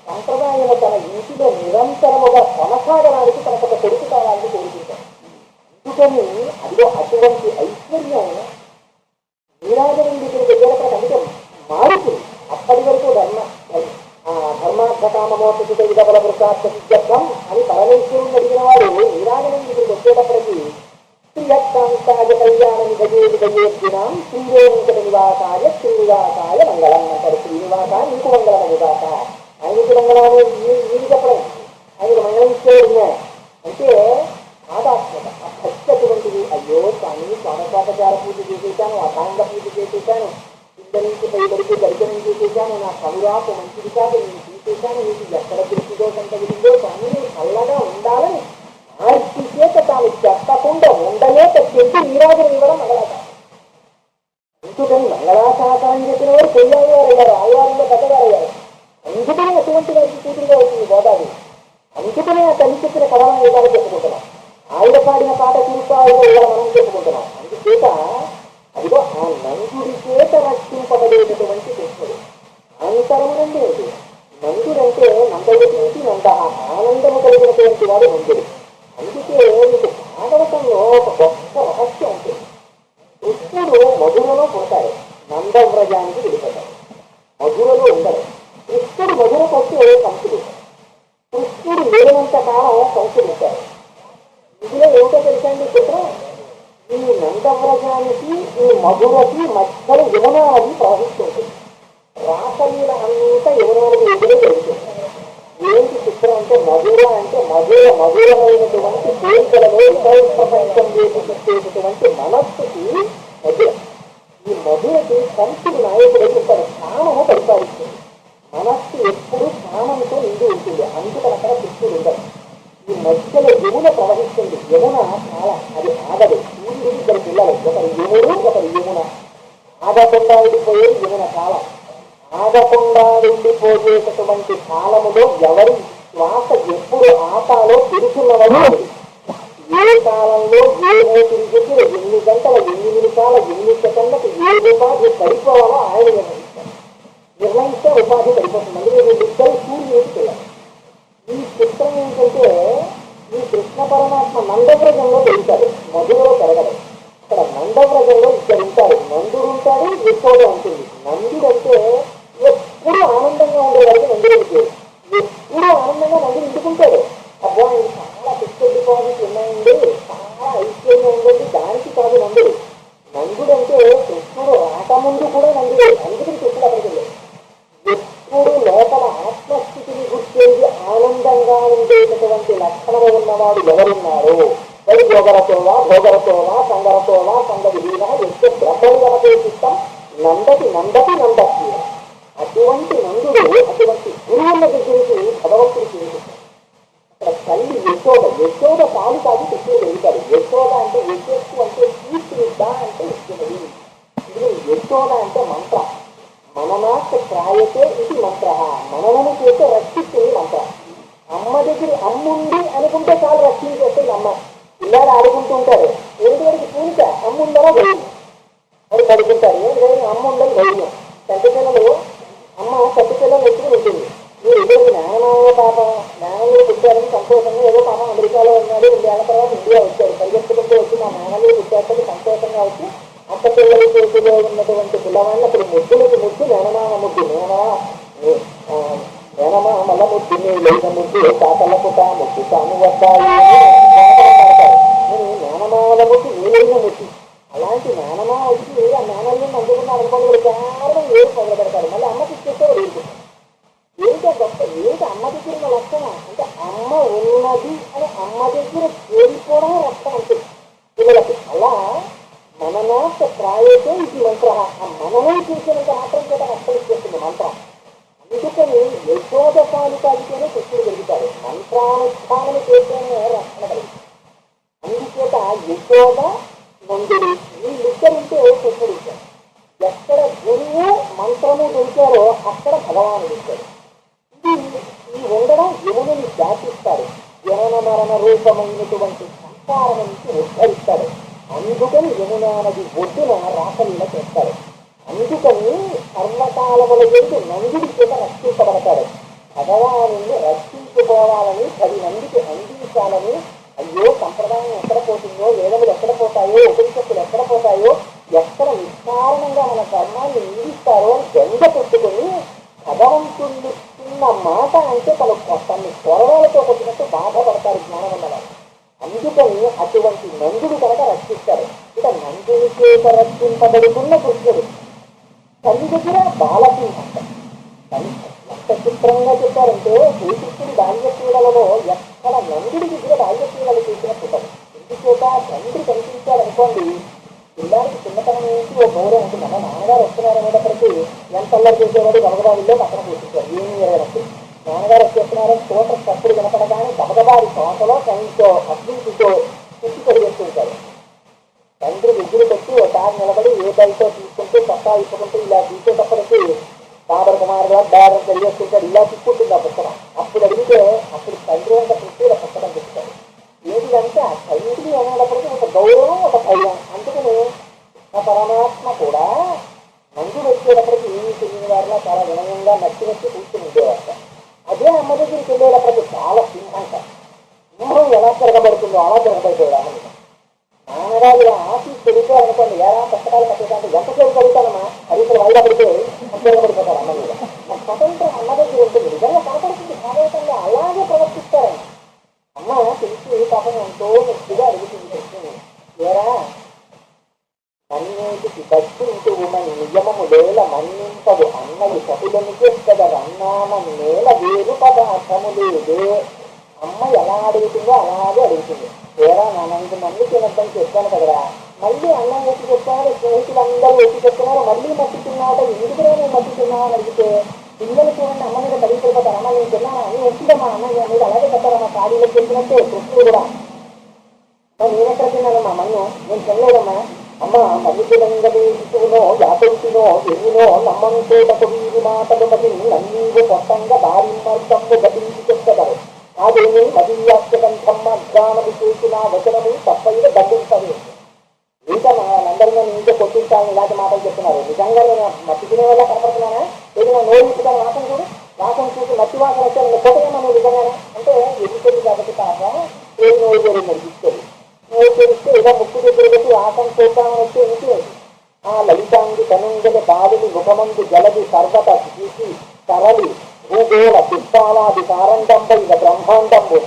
సంప్రదాయము తన ఇంటిలో నిరంతరముగా కొనసాగడానికి తనకు ఒక కొడుకు కావాలని కోరుకుంటాం. అందుకని అదిగో అటువంటి ఐశ్వర్యం నీరాజనం ఇక్కడికి వెళ్ళేటప్పుడు అందుకే మారుతుంది. అప్పటి వరకు ధర్మార్థకామమోక్షిత విధబల వృత్తార్థం అని పరమేశ్వరుని అడిగిన వాడు నీరాజనం ఇక్కడికి వచ్చేటప్పటికి శ్రీయత్కాంతాయ కళ్యాణం గజేది గజేర్జునాం శ్రీవేంకట నివాసాయ శ్రీనివాసాయ మంగళం అంటారు. శ్రీనివాసాయ నీకు మంగళం అగుదాక. ఆయనకి మంగళం అనేది వీడి చెప్పడం, ఆయనకు మంగళం ఇచ్చేది అంటే ఆదాత్మక ఆ భక్తటువంటిది. అయ్యో స్వామి స్వామస్వాపచార పూజ చేసేసాను, అభాంగ పూజ చేసేసాను, కింద నుంచి పైబడికి దర్శనం చేసేసాను, నా కనురాకు మంచిది కాదు, నేను తీసేసాను, నీకు ఎక్కడ దృష్టిదో కంటగిరిందో స్వామి నేను చల్లగా ఉండాలని ఆర్తి చేత తాను చెప్పకుండా ఉండలేక చెప్పి నీరాజనం ఇవ్వడం మంగళాశాసనం. ఎందుకని మంగళాశాసనం చెప్పిన వారు పెళ్ళారు అయ్యారు, ఆళ్వారులో పెద్దవారయ్యారు. అందుకని అటువంటి వారికి కూతురుగా అవుతుంది గోదావరి. అందుకనే ఆ తల్లి చెప్పిన కథనం ఇవాళ చెప్పుకుంటున్నాం, ఆవిడ పాడిన పాట తీర్పాలుగా ఇవాళ మనం చెప్పుకుంటున్నాం. అందుచేత అదిగో ఆ నందుడి చేత రక్షింపబడేటటువంటి కృష్ణుడు అంతరమునండి ఉంది. నందుడంటే నందవతి నంద, ఆనందము కలిగినటువంటి వాడు నందుడు. అందుకే మీకు భాగవతంలో ఒక గొప్ప రహస్యం ఉంటుంది. కృష్ణుడు మధురలో పుడతాడు, నందవ్రజానికి విడిపోతాడు. మధురలో ఉండడు. కృష్ణుడు మధురకు వస్తే కంసుడు, కృష్ణుడు లేనంత కాలం కంసుడు ఉంటాడు. ఇందులో ఏమిటో తెలుసండి చిత్రం, ఈ నందవ్రజానికి ఈ మధురకి మధ్యలో యమునా నది ప్రవహిస్తుంటుంది. రాసలీల అంతా యమునా నది ఎదురే జరుగుతుంది. ఏంటి చిత్రం అంటే మధుర అంటే మధురమైనటువంటి కోరికలలో ఇతర ప్రపంచం చేసేటటువంటి మనస్సుకి మధుర. ఈ మధురకి కంసుడు నాయకుడు ఉంటాడు, స్థానము పరిపాలిస్తుంది. మనస్సు ఎప్పుడు స్థానంతో నిండి ఉంటుంది. అందుకని అక్కడ కృష్ణుడు ఉండదు. ఈ మధ్యలో యమున ప్రవహిస్తుంది. యమున చాలా అది ఆగదు. సూర్యుడు ఇద్దరు పిల్లలు, ఒకరు యముడు ఒకరు యమున. ఆగకుండా ఉండిపోయేది యమున కాలం. ఆగకుండా ఉండిపోయేటటువంటి కాలములో ఎవరి శ్వాస ఎప్పుడు ఆపాలో తెలుసున్నవాడు. ఏ కాలంలో ఏ ఊపిరి దగ్గర ఎన్ని గంటల ఎన్ని నిమిషాల ఎన్ని సెకండ్లకు ఏ ఉపాధి పడిపోవాలో ఆయన నిర్ణయిస్తే ఉపాధి పడిపోతుంది. అందుకే వీళ్ళిద్దరు సూర్యుడికి పిల్లలు. ఈ చిత్రం ఏంటంటే ఈ కృష్ణ పరమాత్మ నందవ్రజంలో పెరుగుతాడు, మధురలో పెరగడు. ఇక్కడ నందవ్రజంలో ఇక్కడ ఉంటాడు, నందుడు ఉంటాడు, యశోద ఉంటుంది. నందుడు అంటే ఎప్పుడు ఆనందంగా ఉండేవాడికి నందుడు పేరు. ఎప్పుడు ఆనందంగా నందుడు ఇంటుకుంటాడు. అబ్బా ఆయన చాలా ఫిక్స్డ్ డిపాజిట్ ఉన్నాయండి, చాలా ఐశ్వర్యం ఉందండి, దానికి కాదు నందుడు. నందుడు అంటే కృష్ణుడు రాకముందు కూడా నందుడు. అందుకని కృష్ణుడు అక్కడికి వెళ్ళాడు. ఎప్పుడు లోపల ఆత్మస్థితిని గుర్తించి ఆనందంగా ఉండేటటువంటి లక్షణము ఉన్నవాడు ఎవరున్నారు? యోగరతోవా భోగరతోవా సంగరతోవా సంగ విలీన ఎంత బ్రహ్మనిగమపేసిస్తాం నందతి నందతి నందతి. అటువంటి నందుడు అటువంటి గురువుల దగ్గరికి భగవంతుడికి అక్కడ తల్లి యశోద పాలు కాదు కృష్ణుడు పెరుగుతాడు. యశోద అంటే యశస్సు అంటే కీర్తినిద్ద అంటే ఇస్తున్నది. ఇది యశోద అంటే మంత్రం. మననాశ త్రాయతే ఇది మంత్ర, మననము చేస్తే రక్షిస్తుంది మంత్రం. అమ్మ దగ్గర అమ్ముంది అనుకుంటే చాలు రక్షించేస్తుంది అమ్మ. పిల్లాడు ఆడుకుంటూ ఉంటాడు, ఏంటి వాడికి పూనిక అమ్ముందరో ధైర్యం వాడు పడుకుంటారు. ఏంటి అమ్మ ఉండదు ధైర్యం. చెట్టు పిల్లలు అమ్మ చెట్టు పిల్లలు ఎత్తుకుని ఉంటుంది. మీరు ఇద్దరికి నాయనమావ పాపం నాయనలు పుట్టారని సంతోషంగా ఏదో పాపం అమెరికాలో ఉన్నాడు, 2 ఏళ్ల తర్వాత ఇండియా వచ్చాడు, పరిగెత్తుకుంటూ వచ్చి మా నాయనలు పుట్టారని సంతోషంగా వచ్చి అత్త పిల్లల చేతిలో ఉన్నటువంటి పిల్లవాడిని అప్పుడు ముద్దులకు ముద్దు మేనమామ ముద్దు, మేనమామల ముద్దు లేక ముద్దు తాతలకు తా ముద్దు తాను వద్దాయి పడతారు. నేను మేనమామల ముద్దు నీలైన ముద్దు. అలాంటి మేనమా వచ్చి ఆ మేనల్ని అందుకున్న అనుకోవడం కేవలం ఏడు మొదలు పెడతారు. మళ్ళీ అమ్మకి ఇచ్చేస్తే ఏడుకుంటారు. ఏంటో గొప్ప ఏంటి అమ్మ దగ్గర ఉన్న లక్షణం అంటే అమ్మ ఉన్నది అని అమ్మ దగ్గర చేరిపోవడమే రక్షణ ఉంటుంది పిల్లలకి. అలా మననాశ ప్రాయతే ఇది మంత్ర. ఆ మననం చేసినంత మాత్రం చేత రక్షణ ఇచ్చేస్తుంది మంత్రం. అందుకని యశోద పాలు కాగితేనే కృష్ణుడు పెరుగుతాడు, మంత్రానుష్ఠానం చేస్తేనే రక్షణ కలుగుతుంది. అందుచేత యశోద నందుడు వీళ్ళిద్దరుంటే కృష్ణుడు ఇచ్చాడు. ఎక్కడ గురువు మంత్రము దొరికారో అక్కడ భగవానుడు ఇచ్చాడు. ఈ ఉండడం యముని దాటిస్తాడు, జనన మరణ రూపమైనటువంటి సంసారం నుంచి ఉద్ధరిస్తాడు. అందుకని యమునా నది ఒడ్డున రాసలీల చేస్తాడు. అందుకని సర్వకాలముల ఎందు నందుడి చేత రక్షించబడతాడు. భగవాను రక్షించుకోవాలని 10 మందికి అందించాలని. అయ్యో సంప్రదాయం ఎక్కడ పోతుందో, వేదములు ఎక్కడ పోతాయో, ఉపనిషత్తులు ఎక్కడ పోతాయో, ఎక్కడ నిస్కారణంగా మన కర్మాన్ని నిందిస్తారో అని బెంగ పెట్టుకుని భగవంతుడు చిన్న మాట అంటే తన్ని కొరవాలతో కొట్టినట్టు బాధపడతారు జ్ఞానం ఉన్నవారు. అందుకని అటువంటి నందుడు కనుక రక్షిస్తారు. ఇక నందుని చేత రక్షింపబడుతున్న కృష్ణుడు తల్లి దగ్గర బాలసింహం ఎంత చిత్రంగా చెప్పారంటే శ్రీకృష్ణుడి బాల్య క్రీడలలో ఎక్కడ నందుడి దగ్గర బాల్య క్రీడలు చేసినట్టు ఎందుచేత తండ్రి కనిపించాడు అనుకోండి, పిల్లానికి చిన్నతనం నుంచి ఓ గౌరవం ఉంటుంది. అమ్మ నాన్నగారు వస్తున్నారు అనేటప్పటికీ ఎంత అల్లరి చేసేవాడు గబగబావిలో పక్కన కూర్చుంటారు. ఏమి వేరేటప్పుడు నాన్నగారు వచ్చేస్తున్నారని తోట తప్పుడు వినపడగానే గబగబారి తోటలో కంటితో అగ్నితో పుట్టి పరిగెత్తుంటారు. తండ్రి విద్యులు పెట్టి ఒకసారి నిలబడి ఏ బయటతో తీసుకుంటూ చట్టా ఇప్పుకుంటూ ఇలా తీసేటప్పటికి బాబర్ కుమారుడు బాబర్ తెలియస్తుంటాడు. ఇలా తిప్పుంటుంది ఆ పుస్తకం. అప్పుడు అడిగితే అప్పుడు తండ్రి అంత పుట్టిన పుస్తకం చెప్తాడు. ఏంటిదంటే ఆ తండ్రి అనేటప్పటికీ ఒక గౌరవం, ఒక భయం. అందుకని ఆ పరమాత్మ కూడా నందుడు వచ్చేటప్పటికి ఏమీ తెలియని వారిలా చాలా వినయంగా నచ్చి కూర్చుని ఉండేవారు. అదే అమ్మ దగ్గరికి వెళ్ళేటప్పటికి చాలా సింహంగా సింహం ఎలా తిరగబడుతుందో అలా తిరగబడిపోయాడు అమ్మ. నాన్నగారు ఆఫీస్ తిరుగుతారనుకోండి, ఎలా పుస్తకాలు కట్టేదానికి ఎంతసేపు చదువుతానమ్మా పరీక్షలు వాయిదా పడితే తిరగబడిపోతారు అమ్మ మీద. స్వతంత్రం అమ్మ దగ్గర ఉంటుంది. నిజంగా కనపడుతుంది భారతంగా అలాగే ప్రవర్తిస్తారని. అమ్మ తెలిసి పాపం ఎంతో ముఖ్యంగా అడుగుతుంది కృష్ణుని, ఏరా మన్నేటికి బట్టింటూ మన నియమము వేల మన్నింపదు అన్నది సతులను చేస్తదా అన్నామం నేల వేరు పదార్థము లేదే. అమ్మ ఎలా అడుగుతుందో అలాగే అడుగుతుంది. ఏరా నా 9 మంది తినద్దని చెప్పాను కదరా, మళ్ళీ అన్నం ఎత్తి చెప్తున్నారు, స్నేహితులందరూ ఎత్తి చెప్తున్నారు, మళ్ళీ మట్టిస్తున్నావు ఎందుకురా నేను మట్టిస్తున్నావు అని అడిగితే పిల్లలు చూడండి అమ్మ మీద పడిపోతారు. అమ్మ నేను తిన్నాను అని వచ్చిందమ్మా అమ్మ మీరు అలాగే చెప్తారమ్మా. ఖాళీలో చెప్పినట్టే కృష్ణుడు కూడా నేనెక్కడ తిన్నానమ్మా మన్ను, నేను తినలేదమ్మా. అమ్మ మన్నితులంగనో యాపంటినో ఎన్నినో నమ్మంతోటకు వీరి మాటలు మది నన్నీవు కొత్తంగా దారిమ్మర్గము గతించి చెప్తారు. అదేమి మదీయాస్యగంధమ్మ జ్ఞానము చేసిన వచనము తప్పైన దండించదు. ఇంకా వాళ్ళందరినీ నీకే కొట్టించాలని ఇలాంటి మాటలు చెప్తున్నారు. నిజంగా నేను మట్టి తినే వల్ల కనపడుతున్నానా? ఏదైనా నోరు ఇప్పుతాను వాసన చూడు, వాసన చూసి మట్టి వాసన వచ్చాను కొట్టేమా నువ్వు నిజంగానే అంటే ఎదుగుతుంది కాబట్టి కాక ఏది నోరు జరిగింది తీసుకెళ్ళి నోరు తెరిస్తే ఏదో ముక్కు దగ్గర పెట్టి వాసన చూద్దామని వస్తే ఇంటి ఆ లలితాంగి తనుంగల బాలుని ముఖమందు జలది సర్వత తీసి తరలి భూగోళ పుష్పాలాది కారండంబ ఇక బ్రహ్మాండంబు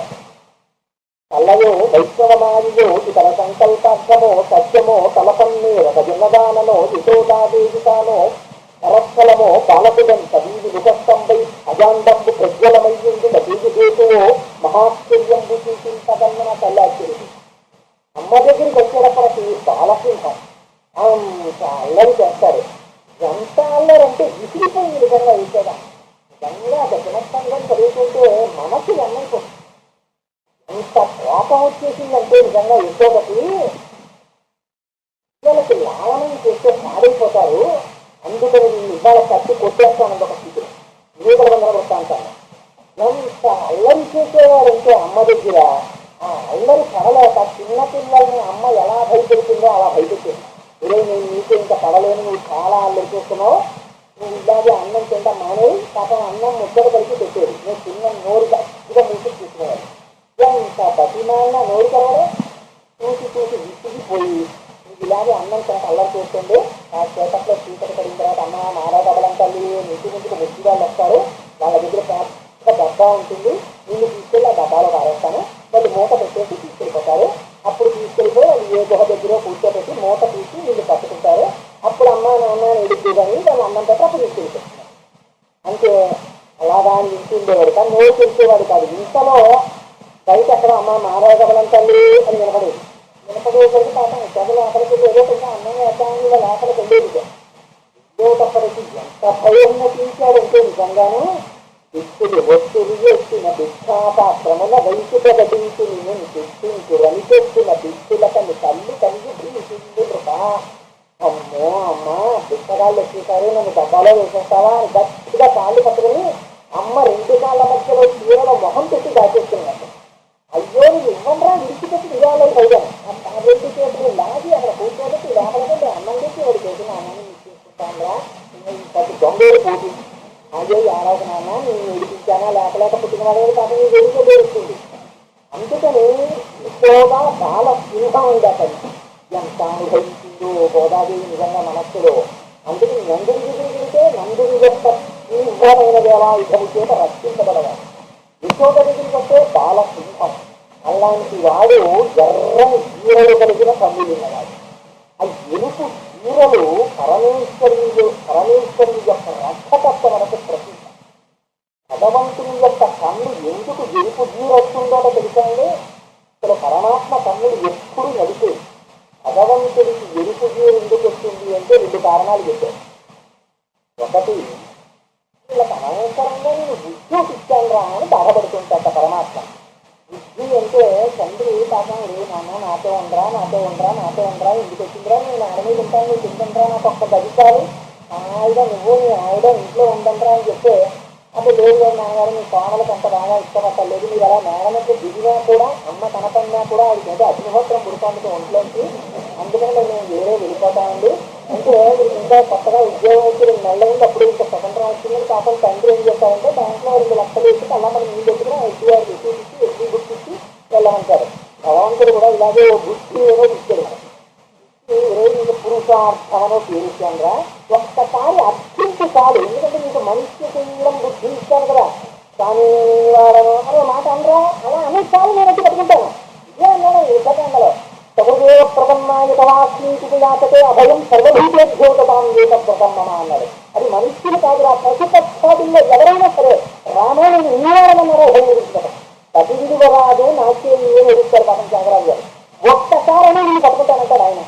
కల్లయో వైష్ణవమాయో ఇతర సంకల్పార్థమో సత్యమో తలపన్నీర జన్మదానమో యశోదాదేవితానో పరస్థలమో బాలకులంత వీధి ముఖస్తంభై అజాండంబు ప్రజ్వలమయ్యింది బీజు హేతువో మహాశ్చర్యంబు చూసించగన్న తల్లాశ్చర్యం. అమ్మ దగ్గరికి వచ్చేటప్పటికి బాలసింహం అంత అల్లరి చేస్తారు. ఎంత అల్లరంటే విసిరిపోయింది విధంగా వేసేదా. నిజంగా దక్షిణస్థంగా చదువుతుంటే మనసు అన్నైపోతుంది. ఇంత కోపం వచ్చేసిందంటే నిజంగా యశోదకి పిల్లలకి లాలనం చేస్తే పాడైపోతారు. అందుకని నేను ఇవాళ కట్టి కొట్టేస్తాను ఒక స్థితిలో నీళ్ళ బంధన కొడతాంటాను. ఎంత అల్లరి చేసేవాడంటే అమ్మ దగ్గర ఆ అల్లరి పడలేక చిన్నపిల్లల్ని అమ్మ ఎలా భయపెడుతుందో అలా భయపెట్టింది. ఇదే నేను నీకు ఇంకా పడలేను, నువ్వు చాలా అల్లరి చేస్తున్నావు, నువ్వు ఇలాగే అన్నం తింటా మానేవి పాపం అన్నం ముద్దలు కలిసి పెట్టేది. నేను చిన్న నోరు గట్టిగా మూసి తీసుకునేవాడు. ఎంత బతిమాలినా నోరు కలవడే చూసి చూసి విసిగిపోయి నీకు ఇలాగే అన్నం తినక అల్లరి చేస్తుంది. ఆ చేపట్లో చీకటి పడిన తర్వాత అమ్మ మారాడబలం తల్లి ఇంటి ముందుకు ముద్దు వాళ్ళు వస్తారు, వాళ్ళ దగ్గర పెద్ద డబ్బా ఉంటుంది, నీళ్ళు తీసుకెళ్ళి ఆ డబ్బాలో పారేస్తాను, వాళ్ళు మూట పెట్టేసి తీసుకెళ్ళిపోతారు. అప్పుడు తీసుకెళ్ళిపోయి వాళ్ళు ఏ గుహ దగ్గర కూర్చోబెట్టి మూట తీసి వీళ్ళు పట్టుకుంటారు. అప్పుడు అమ్మ నాన్న ఎడుద్దు కానీ వాళ్ళు అన్నం పెట్టి అప్పుడు తీసుకెళ్ళిపోతున్నారు. అంటే అలాగా అని వింటుండేవాడు కానీ నోరు తెలిసేవాడు కాదు. ఇంతలో బయట అక్కడ అమ్మ మారాడబలం తల్లి అని వినపడేది. వినపడేసరికి పాపం చదువు ఆకలికి ఏదో కొంచెం అన్నం వేద్దామని వాళ్ళ ఆకలికి వెళ్ళేది. ఇదేటప్పటికి ఎంత భయం తీర్చాడంటే నిజంగాను దిక్కులు ఒత్తులు ఎత్తిన భిక్షాపాత్రముల వైపు గడించు నేను తెచ్చించు రనిచెత్తిన దిక్కులకని తల్లి కలిగి భీసింది కృప. అమ్మో అమ్మ భిక్షగాళ్ళు వచ్చేసారు, నన్ను డబ్బాలో వేసేస్తావా అని గట్టిగా కాళ్ళు పట్టుకుని అమ్మ 2 కాళ్ళ మధ్యలో చీరల మొహం పెట్టి దాచేస్తున్నట్టు. అయ్యో నువ్వు ఇవ్వరా విడిచిపెట్టి ఇవ్వాలి అయ్యాను. ఆ 2 చేతులు లాగి అక్కడ కూర్చోబెట్టి లోపలికి అన్నం తెచ్చి వాడు చేసిన అన్నాన్ని తీసుకుంటాంరా ప్రతి దొంగేరు పోటీ. అయ్యో ఆడవకు నాన్న నేను విడిపించానా లేకలేక పుట్టినవాడు పాపం నీ వెలుగు వేస్తుంది. అందుకని ఎక్కువగా బాల సింహం ఉంది అతను ఎంత అనుభవించింది ముందు గోదాదేవి నిజంగా మనస్సులో అందుకు నందుని దగ్గరికితే నందుని యొక్క తీవ్రమైన వేలాయుధము చేత రక్షించబడవాలి. యశోద దగ్గరికి వస్తే బాలసింహం అలాంటి వాడు ఎర్రని జీరలు కలిగిన కన్నులున్నవాడు. ఆ ఎలుపు జీరలు పరమేశ్వరి యొక్క రక్షకత్వ వరకు ప్రసిద్ధం. భగవంతుని యొక్క కన్ను ఎందుకు ఎరుపు జీరు వస్తుందో తెలుసండి. ఇక్కడ పరమాత్మ కన్నులు ఎప్పుడు నడిపేది. భగవంతుడికి ఎరుపు జీరు ఎందుకు వస్తుంది అంటే 2 కారణాలు చెప్పారు. ఒకటి, వీళ్ళకి అనవసరంగా నేను బుద్ధి ఇచ్చాను రా అని బాధపడుతుంటాట పరమాత్మ. బుద్ధి అంటే తండ్రి పాపం నాన్న నాతో ఉండరా ఎందుకు వచ్చిందిరా, నేను ఆడ మీద ఉంటాను, నీకు తింటుండ్రా, నాకు ఒక్క గదికాలు ఆవిడ నువ్వు నీ ఆవిడ ఇంట్లో ఉండండిరా అని చెప్తే అప్పుడు లేదు నాన్నగారు మీ కోమలకు అంత బాగా ఇష్టపడలేదు, మీరు అలా మేడలకు దిగినా కూడా అమ్మ కనపడినా కూడా అది ఏదో అగ్నిహోత్రం పుడుతుంది ఒంట్లోంచి, అందుకని నేను వేరే వెళ్ళిపోతానండి అంటే వీరికి ఇంకా కొత్తగా ఉద్యోగం వచ్చి 2 నెలలు అయింది, అప్పుడు ఇంకా స్వతంత్రం వచ్చింది. పాపం తండ్రి ఏం చేస్తారంటే బ్యాంకులో 2 లక్షలు వేసి అలా మనం మీ దగ్గర ఎస్బీఆర్ ఎస్బీ గుర్తించి వెళ్ళమంటారు. భగవంతుడు కూడా ఇలాగే బుద్ధి ఏదో ఇచ్చాడు. నీకు పురుషార్థమనో పేరుస్తానురా, ఒక్కసారి అర్థించి చాలు, ఎందుకంటే నీకు మనిషి చేయడం బుద్ధి ఇస్తాను కదా, కానీ వాడను అనే మాట అనరా, అలా అనే చాలు నేను వచ్చి పట్టుకుంటాను. ఇదే అన్నాడు యుద్ధకాండలో సగుదేవ ప్రథమాయుతవాస్మీకి యాతతే అభయం సర్వభూతోద్యోగతాం ఏక ప్రథమమ అన్నాడు. అది మనుష్యులు కాదురా, ప్రతిపక్షాదుల్లో ఎవరైనా సరే రామాయణం నివారణమన్నారో అభయం ఎదుగుతారు. ప్రతివిధువ రాదు నాకే ఏం ఎదుగుతారు పాపం త్యాగరాజు గారు. ఒక్కసారైనా నేను పట్టుకుంటానంటాడు ఆయన.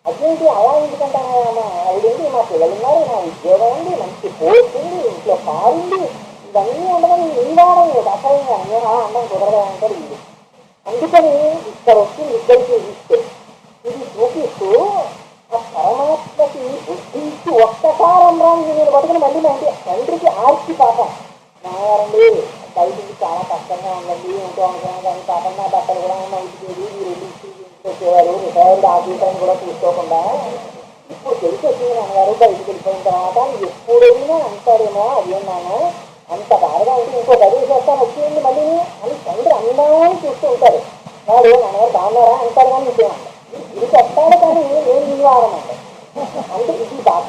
అదేంటి అలా ఎందుకంటానమ్మా, ఆవిడేంటి మా పిల్లలు ఉన్నారు, నా ఉద్యోగం ఉంది, మంచి పోస్ట్ ఉంది, ఇంట్లో కారు ఉంది, ఇవన్నీ ఉండమని నివారణ అసహ్యంగా అందం కుదరదా అంటారు ఇది. అందుకని ఇక్కడ వచ్చి ఇద్దరికి ఇస్తే ఇది చూపిస్తూ ఆ పరమాత్మకి బుద్ధి ఇచ్చి ఒక్కసారి రాని నేను పట్టుకుని మళ్ళీ మా ఇంటి తండ్రికి ఆర్చి పాపం నాయారండి బయటికి చాలా కష్టంగా ఉందండి ఇంకో అనుకున్నాను, కానీ పాపం నా బట్టలు కూడా ఉతికేది, మీరు వచ్చేవారు రిటైర్డ్ ఆఫీసర్ని కూడా చూసుకోకుండా ఇప్పుడు తెలిసి వచ్చింది నాన్నగారు బయటికి వెళ్ళిపోయిన తర్వాత ఎప్పుడైనా అంటారేమో అదేనాను అంత బాగా ఉంటే ఇంకో గది చేస్తాను వచ్చింది మళ్ళీ అని తండ్రి అందామని చూస్తూ ఉంటారు. వాడు నాన్నగారు బాగున్నారా అంటారు, కానీ ఇంకేమంటారు ఇది చెప్తాడు కానీ నేను నివారమండి అంటే ఇది బాధ.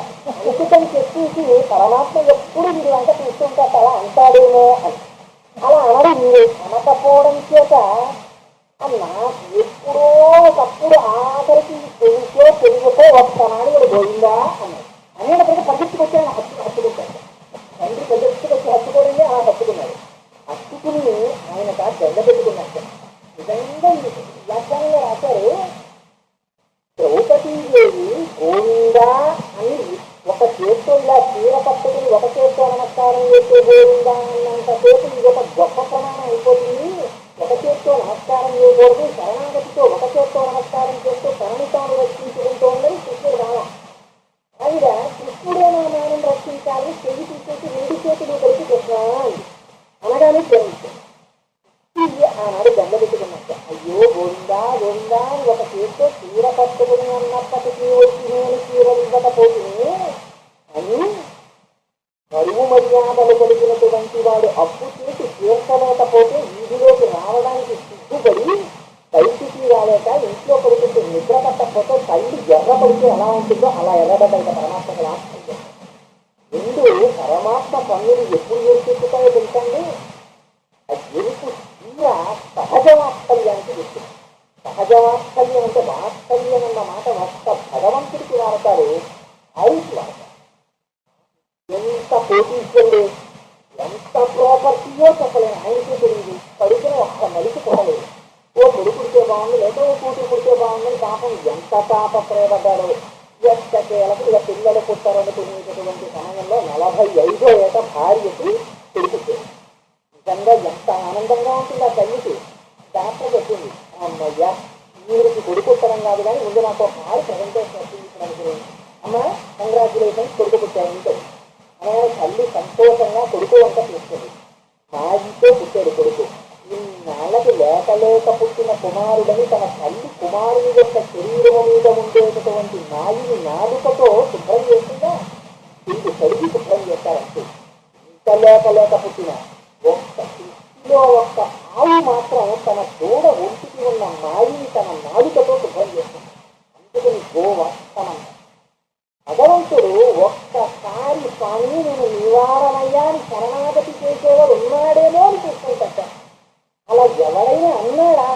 అందుకని చెప్పేసి పరమాత్మ ఎప్పుడు వీడు అంతా చూస్తుంటారు అలా అంటాడేమో అని. అలా అనడు మీరు అనకపోవడం చేత నాకు ఎప్పుడో ఒకప్పుడు ఆఖరికి తెలుగుతో ఒక్కనాడు కూడా పోయిందా అన్నాడు. అనేటప్పటికీ పరిగెత్తుకొచ్చాను హత్తుకుంటాడు. తండ్రి పరిగెత్తుకొచ్చి హత్తుకోవడండి అలా హత్తుకున్నాడు. హత్తుకుని ఆయన దండ పెట్టుకున్నట్టు నిజంగా వ్యాఖ్యానంగా రాశారు. ద్రౌపదీదేవి గోవిందా అని ఒక చేత్తో ఇలా చీర పట్టుకుని ఒక చేత్తో నమస్కారం చేస్తే గోవిందా అన్నంతసేపు ఇది ఒక గొప్ప ప్రమాణం అయిపోతుంది. ఒక చేత్తో నమస్కారం చేయకూడదు, శరణాగతితో ఒక చేత్తో నమస్కారం చేస్తూ తనను రక్షించుకుంటూ ఉండని కృష్ణుడు రామ. ఆవిడ కృష్ణుడే నా నామం రక్షించాలి, చెయ్యి తీసేసి 2 చేతులు కలిపి కృష్ణ అనగానే ప్రేమించాడు. ఆనాడు దండ పెట్టుకున్నట్టు అయ్యో గోవిందా గోవిందా అని ఒక చేతితో చీర పట్టుకుని అన్నప్పటికీ వచ్చి నేను చీరలు ఇవ్వకపోతుంది అని కరువు మర్యాదలు కలిగినటువంటి వాడు అప్పు చేసి తీర్చలేకపోతే వీధిలోకి రావడానికి సిగ్గుపడి బయటికి రాలేక ఇంట్లో పడుతుంటే నిద్ర పట్టకపోతే తల్లి ఎర్ర పడితే ఎలా ఉంటుందో అలా ఎర్రబడ్డ పరమాత్మకు లాభం. 2 పరమాత్మ కన్నులు ఎప్పుడు ఎరుకెక్కుతాయో తెలుసండి. ఆ ఎరుపు తీర సహజ వాత్సల్యానికి గుర్తు. సహజ వాత్సల్యం అంటే వాత్సల్యం అన్న మాట ఒక్క భగవంతుడికి వాడతారు, ఆయుష్ వాడతారు. ఎంత పోటీంచండి, ఎంత ప్రాపర్టీయో చెప్పలేను, ఆయనకే తెలియదు. పడుకుని ఒక్క మలికి కొనలేదు. ఓ కొడుకు పుడితే బాగుంది, లేకపోతే ఓ కూతురు పుడితే బాగుందని పాపం ఎంత తాపత్రయపడ్డాడో. ఎక్కకేలకు ఇక పిల్లలు పుట్టారనుకునేటటువంటి సమయంలో 45వ ఏట భార్యకి కొడుకు. నిజంగా ఎంత ఆనందంగా ఉంటుంది ఆ తల్లికి. డాక్టర్ చెప్పింది, అమ్మయ్య వీరికి కొడుకు పుట్టడం కాదు కానీ ముందు నాకు ఒక కారు ప్రజెంటేషన్ వచ్చింది, అమ్మ కంగ్రాచులేషన్స్ కొడుకు పుట్టారు. అలాగే తల్లి సంతోషంగా కొడుకు వంట చేస్తుంది. మాగితో పుట్టాడు కొడుకు. ఇన్నాళ్ళకి లేక పుట్టిన కుమారుడని తన తల్లి కుమారుని యొక్క శరీరం మీద ఉండేటటువంటి నాయుని నాలుకతో శుభ్రం చేస్తుందా, ఇంటి కడిగి శుభ్రం చేస్తారంటే. ఇంత లేక పుట్టిన ఒక్క ఇంట్లో ఒక్క ఆవు మాత్రం తన దూడ ఒంటికి ఉన్న నాయుని తన నాలుకతో శుభ్రం చేస్తుంది. అందుకని గోవర్ధనం. భగవంతుడు ఒక్కసారి స్వామి నేను నివారణయ్యాని శరణాగతి చేసేవాడు ఉన్నాడేమో అని చూసుకుంటా. అలా ఎవరైనా అన్నాడా?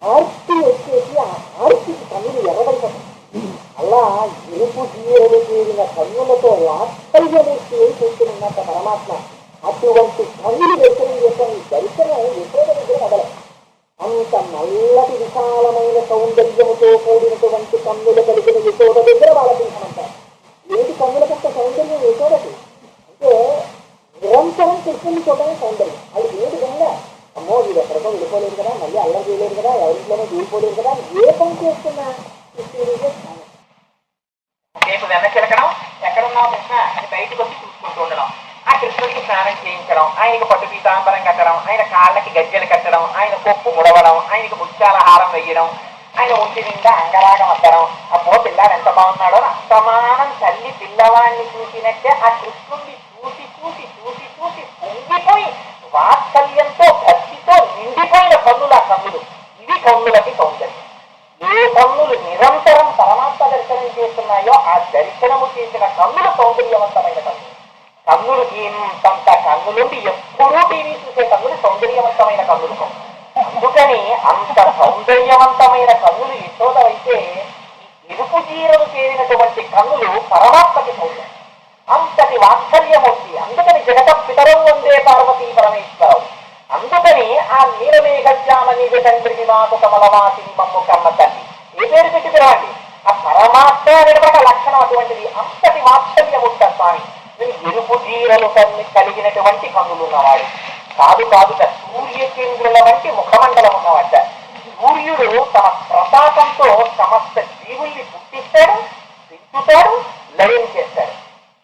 ఆర్తి వచ్చేసి ఆ ఆర్తికి కన్నులు ఎర్రబడిపోతాయి. అలా ఎరుపు జీవులు చేరిన కన్నులతో వాత్సల్యమూర్తి ఏం చూస్తున్నట్ట పరమాత్మ. అటువంటి కన్నులు దర్శనం చేస్తాను. ఈ దర్శనం యశోద దగ్గర మొదలై అంత నల్లటి విశాలమైన సౌందర్యముతో కూడినటువంటి కన్నులు కలిగిన యశోద దగ్గర బాలసింహమంటారు. ఏది కన్నులకంత సౌందర్యం యశోదకి అంటే నిరంతరం కృష్ణుని చూడడం సౌందర్యం. అది ఏది విధంగా అమ్మో వీడు ఎక్కడికో వెళ్ళిపోలేదు కదా, మళ్ళీ అల్లరి చేయలేదు కదా, ఎవరింట్లోనూ దూరిపోలేదు కదా, ఏ పని చేస్తున్నా కృష్ణుడికే రేపు వెనకెలకడం, ఎక్కడున్నావు కృష్ణ అని బయటకు వచ్చి చూసుకుంటూ ఉండడం, ఆ కృష్ణుడికి స్నానం చేయించడం, ఆయనకి పట్టు పీతాంబరం కట్టడం, ఆయన కాళ్ళకి గజ్జెలు కట్టడం, ఆయన కొప్పు ముడవడం, ఆయనకి ముత్యాల హారం వేయడం, ఆయన ఒంటి నిండా అంగరాగం అద్దడం. అబ్బో పిల్లాడు ఎంత బాగున్నాడో అస్తమానం తల్లి పిల్లవాడిని చూసినట్టే ఆ కృష్ణుడిని చూసి చూసి చూసి చూసి పొంగిపోయి వాత్సల్యంతో భక్తితో నిండిపోయిన కన్నులు ఆ కన్నులు. ఇవి కన్నులకి సౌందర్యం. ఏ కన్నులు నిరంతరం పరమాత్మ దర్శనం చేస్తున్నాయో ఆ దర్శనము చేసిన కన్నులు సౌందర్యవంతమైన కన్నులు. కన్నులు ఇంతంత కన్నులుండి ఎప్పుడూ టీవీ చూసే కన్నులు సౌందర్యవంతమైన కన్నులు. అందుకని అంత సౌందర్యవంతమైన కన్నులు యశోదవైతే ఈ ఎరుపు జీరలు చేరినటువంటి కన్నులు పరమాత్మకి సౌందర్యం. అంతటి వాత్సల్యమూర్తి. అందుకని జగత పితరం వందే పార్వతీ పరమేశ్వరం. అందుకని ఆ నీలమేఘశ్యామనీగ తండ్రిని మాకు కమలవాసిని మమ్ము కమ్మ తల్లి ఏ పేరు పెట్టి పిలవండి. ఆ పరమాత్మ అనేటువంటి లక్షణం అటువంటిది. అంతటి వాత్సల్యమూర్త స్వామి. ఎరుపు జీరలు కలిగినటువంటి కన్నులు ఉన్నవాడు కాదు కాదుట. సూర్యచంద్రుల వంటి ముఖమండలం ఉన్నవాట. సూర్యుడు తన ప్రతాపంతో సమస్త జీవుల్ని పుట్టిస్తాడు, పెంచుతాడు, లయం చేస్తాడు.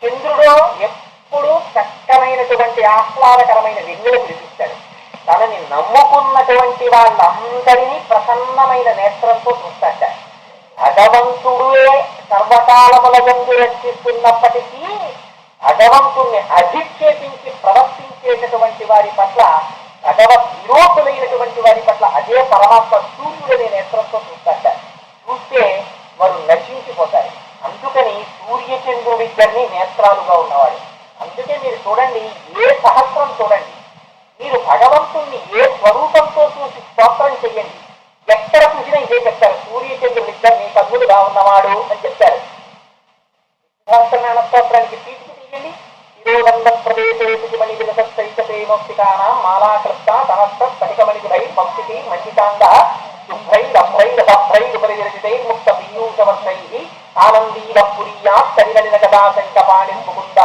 చంద్రుడు ఎప్పుడూ చక్కనైనటువంటి ఆహ్లాదకరమైన వెన్నెలు కురిపిస్తాడు. తనని నమ్ముకున్నటువంటి వాళ్ళందరినీ ప్రసన్నమైన నేత్రంతో చూస్తాట. భగవంతుడే సర్వకాలముల యందు రక్షిస్తున్నప్పటికీ భగవంతుణ్ణి అధిక్షేపించి ప్రవర్తించేటటువంటి వారి పట్ల, భగవత్ విరోధులైనటువంటి వారి పట్ల అదే పరమాత్మ సూర్యుడనే నేత్రంతో చూస్తాట. చూస్తే వారు నశించిపోతారు. అందుకని సూర్యచంద్రుడిద్దరిని నేత్రాలుగా ఉన్నవాడు. అందుకే మీరు చూడండి, ఏ సహస్రం చూడండి, మీరు భగవంతుణ్ణి ఏ స్వరూపంతో చూసి స్తోత్రం చెయ్యండి, ఎక్కడ చూసినా ఇదే చెప్తారు. సూర్యచంద్రుడిద్దరు నీ కన్నులుగా ఉన్నవాడు అని చెప్తారు. సహస్రనామ స్తోత్రానికి పీఠికి తీయండి. శిరోదండ ప్రదేశేషి మణి విలసైత ప్రేమోక్తికానాం మాలాకృష్ణ సమస్త స్ఫటికమణిగులై భక్తికి మంచితాంగ శుభ్రైరభ్రైరభ్రైరుపరిరచితైర్ముక్త పీయూషవర్షై ఆనందీవ పురియా సరినలిన గదాశంకపాణి ముకుంద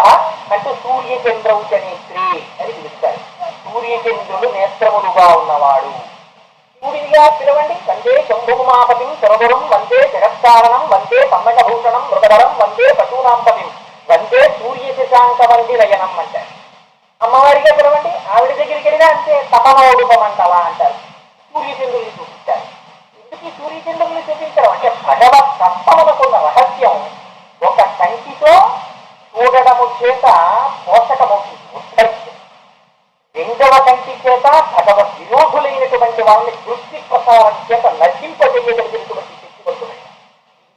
అంటూ సూర్యచంద్రౌ నేత్రే అని పిలుస్తారు. సూర్యచంద్రుడు నేత్రములుగా ఉన్నవాడు. సూర్యుడిగా పిలవండి. వందే శంభుమాపతిం సురధురం, వందే జగత్కారణం, వందే పన్నగభూషణం మృగధరం, వందే పశూనాంపతిం, వందే సూర్య శశాంక వంది లయనం అంటారు. అమ్మవారిగా పిలవండి. ఆవిడ దగ్గరికి వెళ్ళినా అంతే తపమౌడుపమంటలా అంటారు. సూర్యచంద్రుల్ని చూపిస్తారు. ఎందుకు ఈ సూర్యచంద్రుల్ని చూపించడం అంటే భగవత్ తత్వమునకున్న రహస్యం ఒక కంటితో చూడడము చేత పోషకమవుతుంది, ఉత్పత్తి. రెండవ కంటి చేత భగవద్ విరోధులైనటువంటి వాళ్ళని దృష్టి ప్రసారం చేత నశింపజేయగలిగినటువంటి శక్తి వస్తున్నాయి.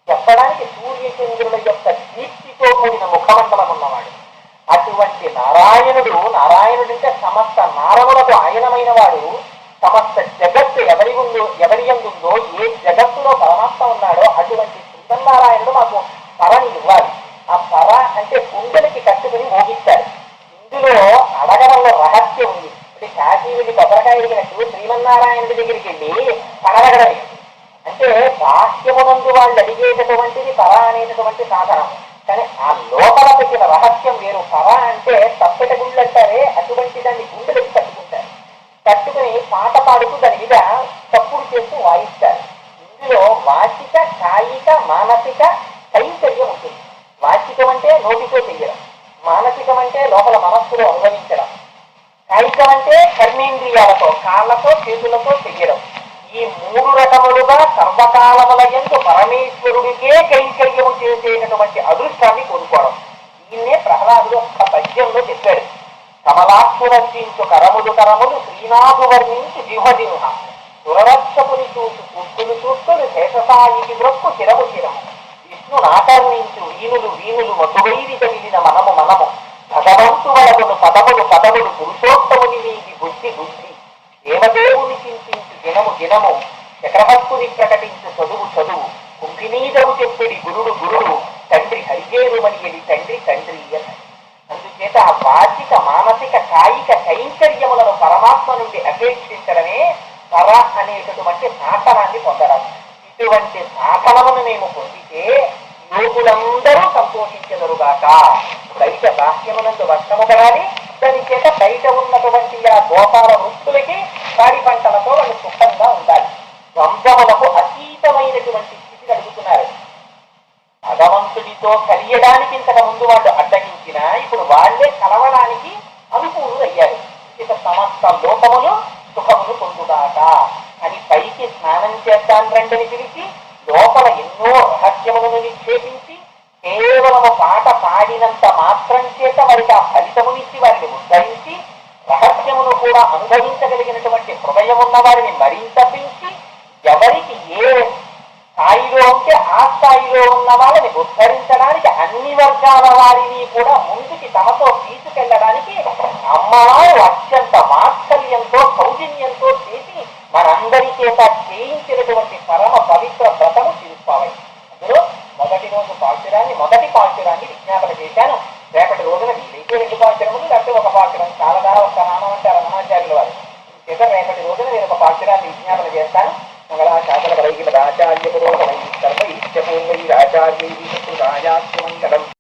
చెప్పడానికి సూర్యచంద్రుల యొక్క దీప్తితో కూడిన ముఖమండలం ఉన్నవాడు. అటువంటి నారాయణుడంటే సమస్త నారములకు ఆయనమైన వాడు. సమస్త జగత్తు ఎవరి యందుందో, ఏ జగత్తులో పరమాత్మ ఉన్నాడో అటువంటి శ్రీమన్నారాయణుడు మాకు పరని ఇవ్వాలి. ఆ పర అంటే కుండలికి కట్టుకుని మోగిస్తాడు. ఇందులో అడగడంలో రహస్యం ఉంది. అంటే కాశీ వెళ్ళి కొబ్బరికాయ ఎదిగినట్టు శ్రీమన్నారాయణుడి దగ్గరికి వెళ్ళి పడగడం అంటే బాహ్యమునందు వాళ్ళు అడిగేటటువంటిది పర అనేటటువంటి సాధనం. కానీ ఆ లోపల పెట్టిన రహస్యం వేరు. పర అంటే తప్పెట గుళ్ళు అంటారే, అటువంటి దాన్ని గుండెలకి కట్టుకుంటారు. కట్టుకుని పాట పాడుతూ దాని మీద తప్పుడు చేస్తూ వాయిస్తారు. ఇందులో వాచిక, కాయిక, మానసిక కైంకర్యం ఉంటుంది. వాచికం అంటే నోటితో చెయ్యడం, మానసికం అంటే లోపల మనస్సులో అనుభవించడం, కాయికం అంటే కర్మేంద్రియాలతో కాళ్ళతో చేతులతో చెయ్యడం. ఈ మూడు రకములుగా సర్వకాలముల యందు పరమేశ్వరుడికే కైంకర్యము చేసేటటువంటి అదృష్టాన్ని కోరుకోవడం. దీన్నే ప్రహ్లాదుడు ఒక్క పద్యంలో చెప్పాడు. కమలాక్షు రచించు కరములు శ్రీనాథు వర్ణించు జిహ్వజిహ్న. సురరక్షకుని చూసు పుట్టులు చూస్తులు శేషసాయికి మొక్కు చిరము చిరము విష్ణును ఆకర్ణించు వీణులు వీణులు మధువైరి తగిలిన మనము మనము భగవంతు వలగును పదములు పదములు పురుషోత్తముని నీది బుద్ధి బుద్ధి దేవదేవుని చింతించు దినము దినము చక్రహక్కుని ప్రకటించు చదువు చదువు కుంభినీదవు చెప్పుడి గురుడు గురుడు తండ్రి హరిజేరుమని ఎలి తండ్రి తండ్రి అన్న. అందుచేత ఆ వాచిక మానసిక కాయిక కైంకర్యములను పరమాత్మ నుండి అపేక్షించడమే పర అనేటటువంటి సాధనాన్ని పొందడం. ఇటువంటి సాధనమును మేము పొందితే లోకులందరూ సంతోషించెదరుగాక. బయట బాహ్యమునందు వర్షము పడాలి, దాని చేత బయట ఉన్నటువంటి ఆ గోపాల వృత్తులకి పాడి పంటలతో వాళ్ళు సుఖంగా ఉండాలి. ద్వంద్వములకు అతీతమైనటువంటి స్థితిని అడుగుతున్నారు. భగవంతుడితో కలియడానికి ఇంతకు ముందు వాళ్ళు అడ్డగించినా ఇప్పుడు వాళ్లే కలవడానికి అనుకూలు అయ్యారు. ఇక సమస్త లోకములు సుఖములు పొందుగాక అని పైకి స్నానం చేద్దాం రండిని పిలిచి లోపల ఎన్నో రహస్యములను నిక్షేపించి కేవలము పాట పాడినంత మాత్రం చేత వారికి ఆ ఫలితమునిచ్చి వారిని ఉద్ధరించి రహస్యమును కూడా అనుభవించగలిగినటువంటి హృదయం ఉన్న వారిని మరింత పెంచి ఎవరికి ఏ స్థాయిలో ఉంటే ఆ స్థాయిలో ఉన్న వాళ్ళని ఉద్ధరించడానికి అన్ని వర్గాల వారిని కూడా ముందుకి తమతో తీసుకెళ్లడానికి అమ్మవారు అత్యంత వాత్సల్యంతో సౌజన్యంతో చేసి మనందరి చేత చేయించినటువంటి పరమ పవిత్ర వ్రతము తిరుప్పావై. అందులో మొదటి పాల్చురాన్ని విజ్ఞాపన చేశాను. రేపటి రోజున వీలైతే 2 పాల్చురములు, లేకపోతే 1 పాల్చురం చాలదా, ఒక్క నామం అంటే రమణాచార్యుల వారు చేత రేపటి రోజున నేను 1 పాల్చురాన్ని విజ్ఞాపన చేస్తాను. మంగళాశాసన బలైకి ఆచార్య పురోగమై సర్వైశ్చ పూర్వైరాచార్యై మంగళం.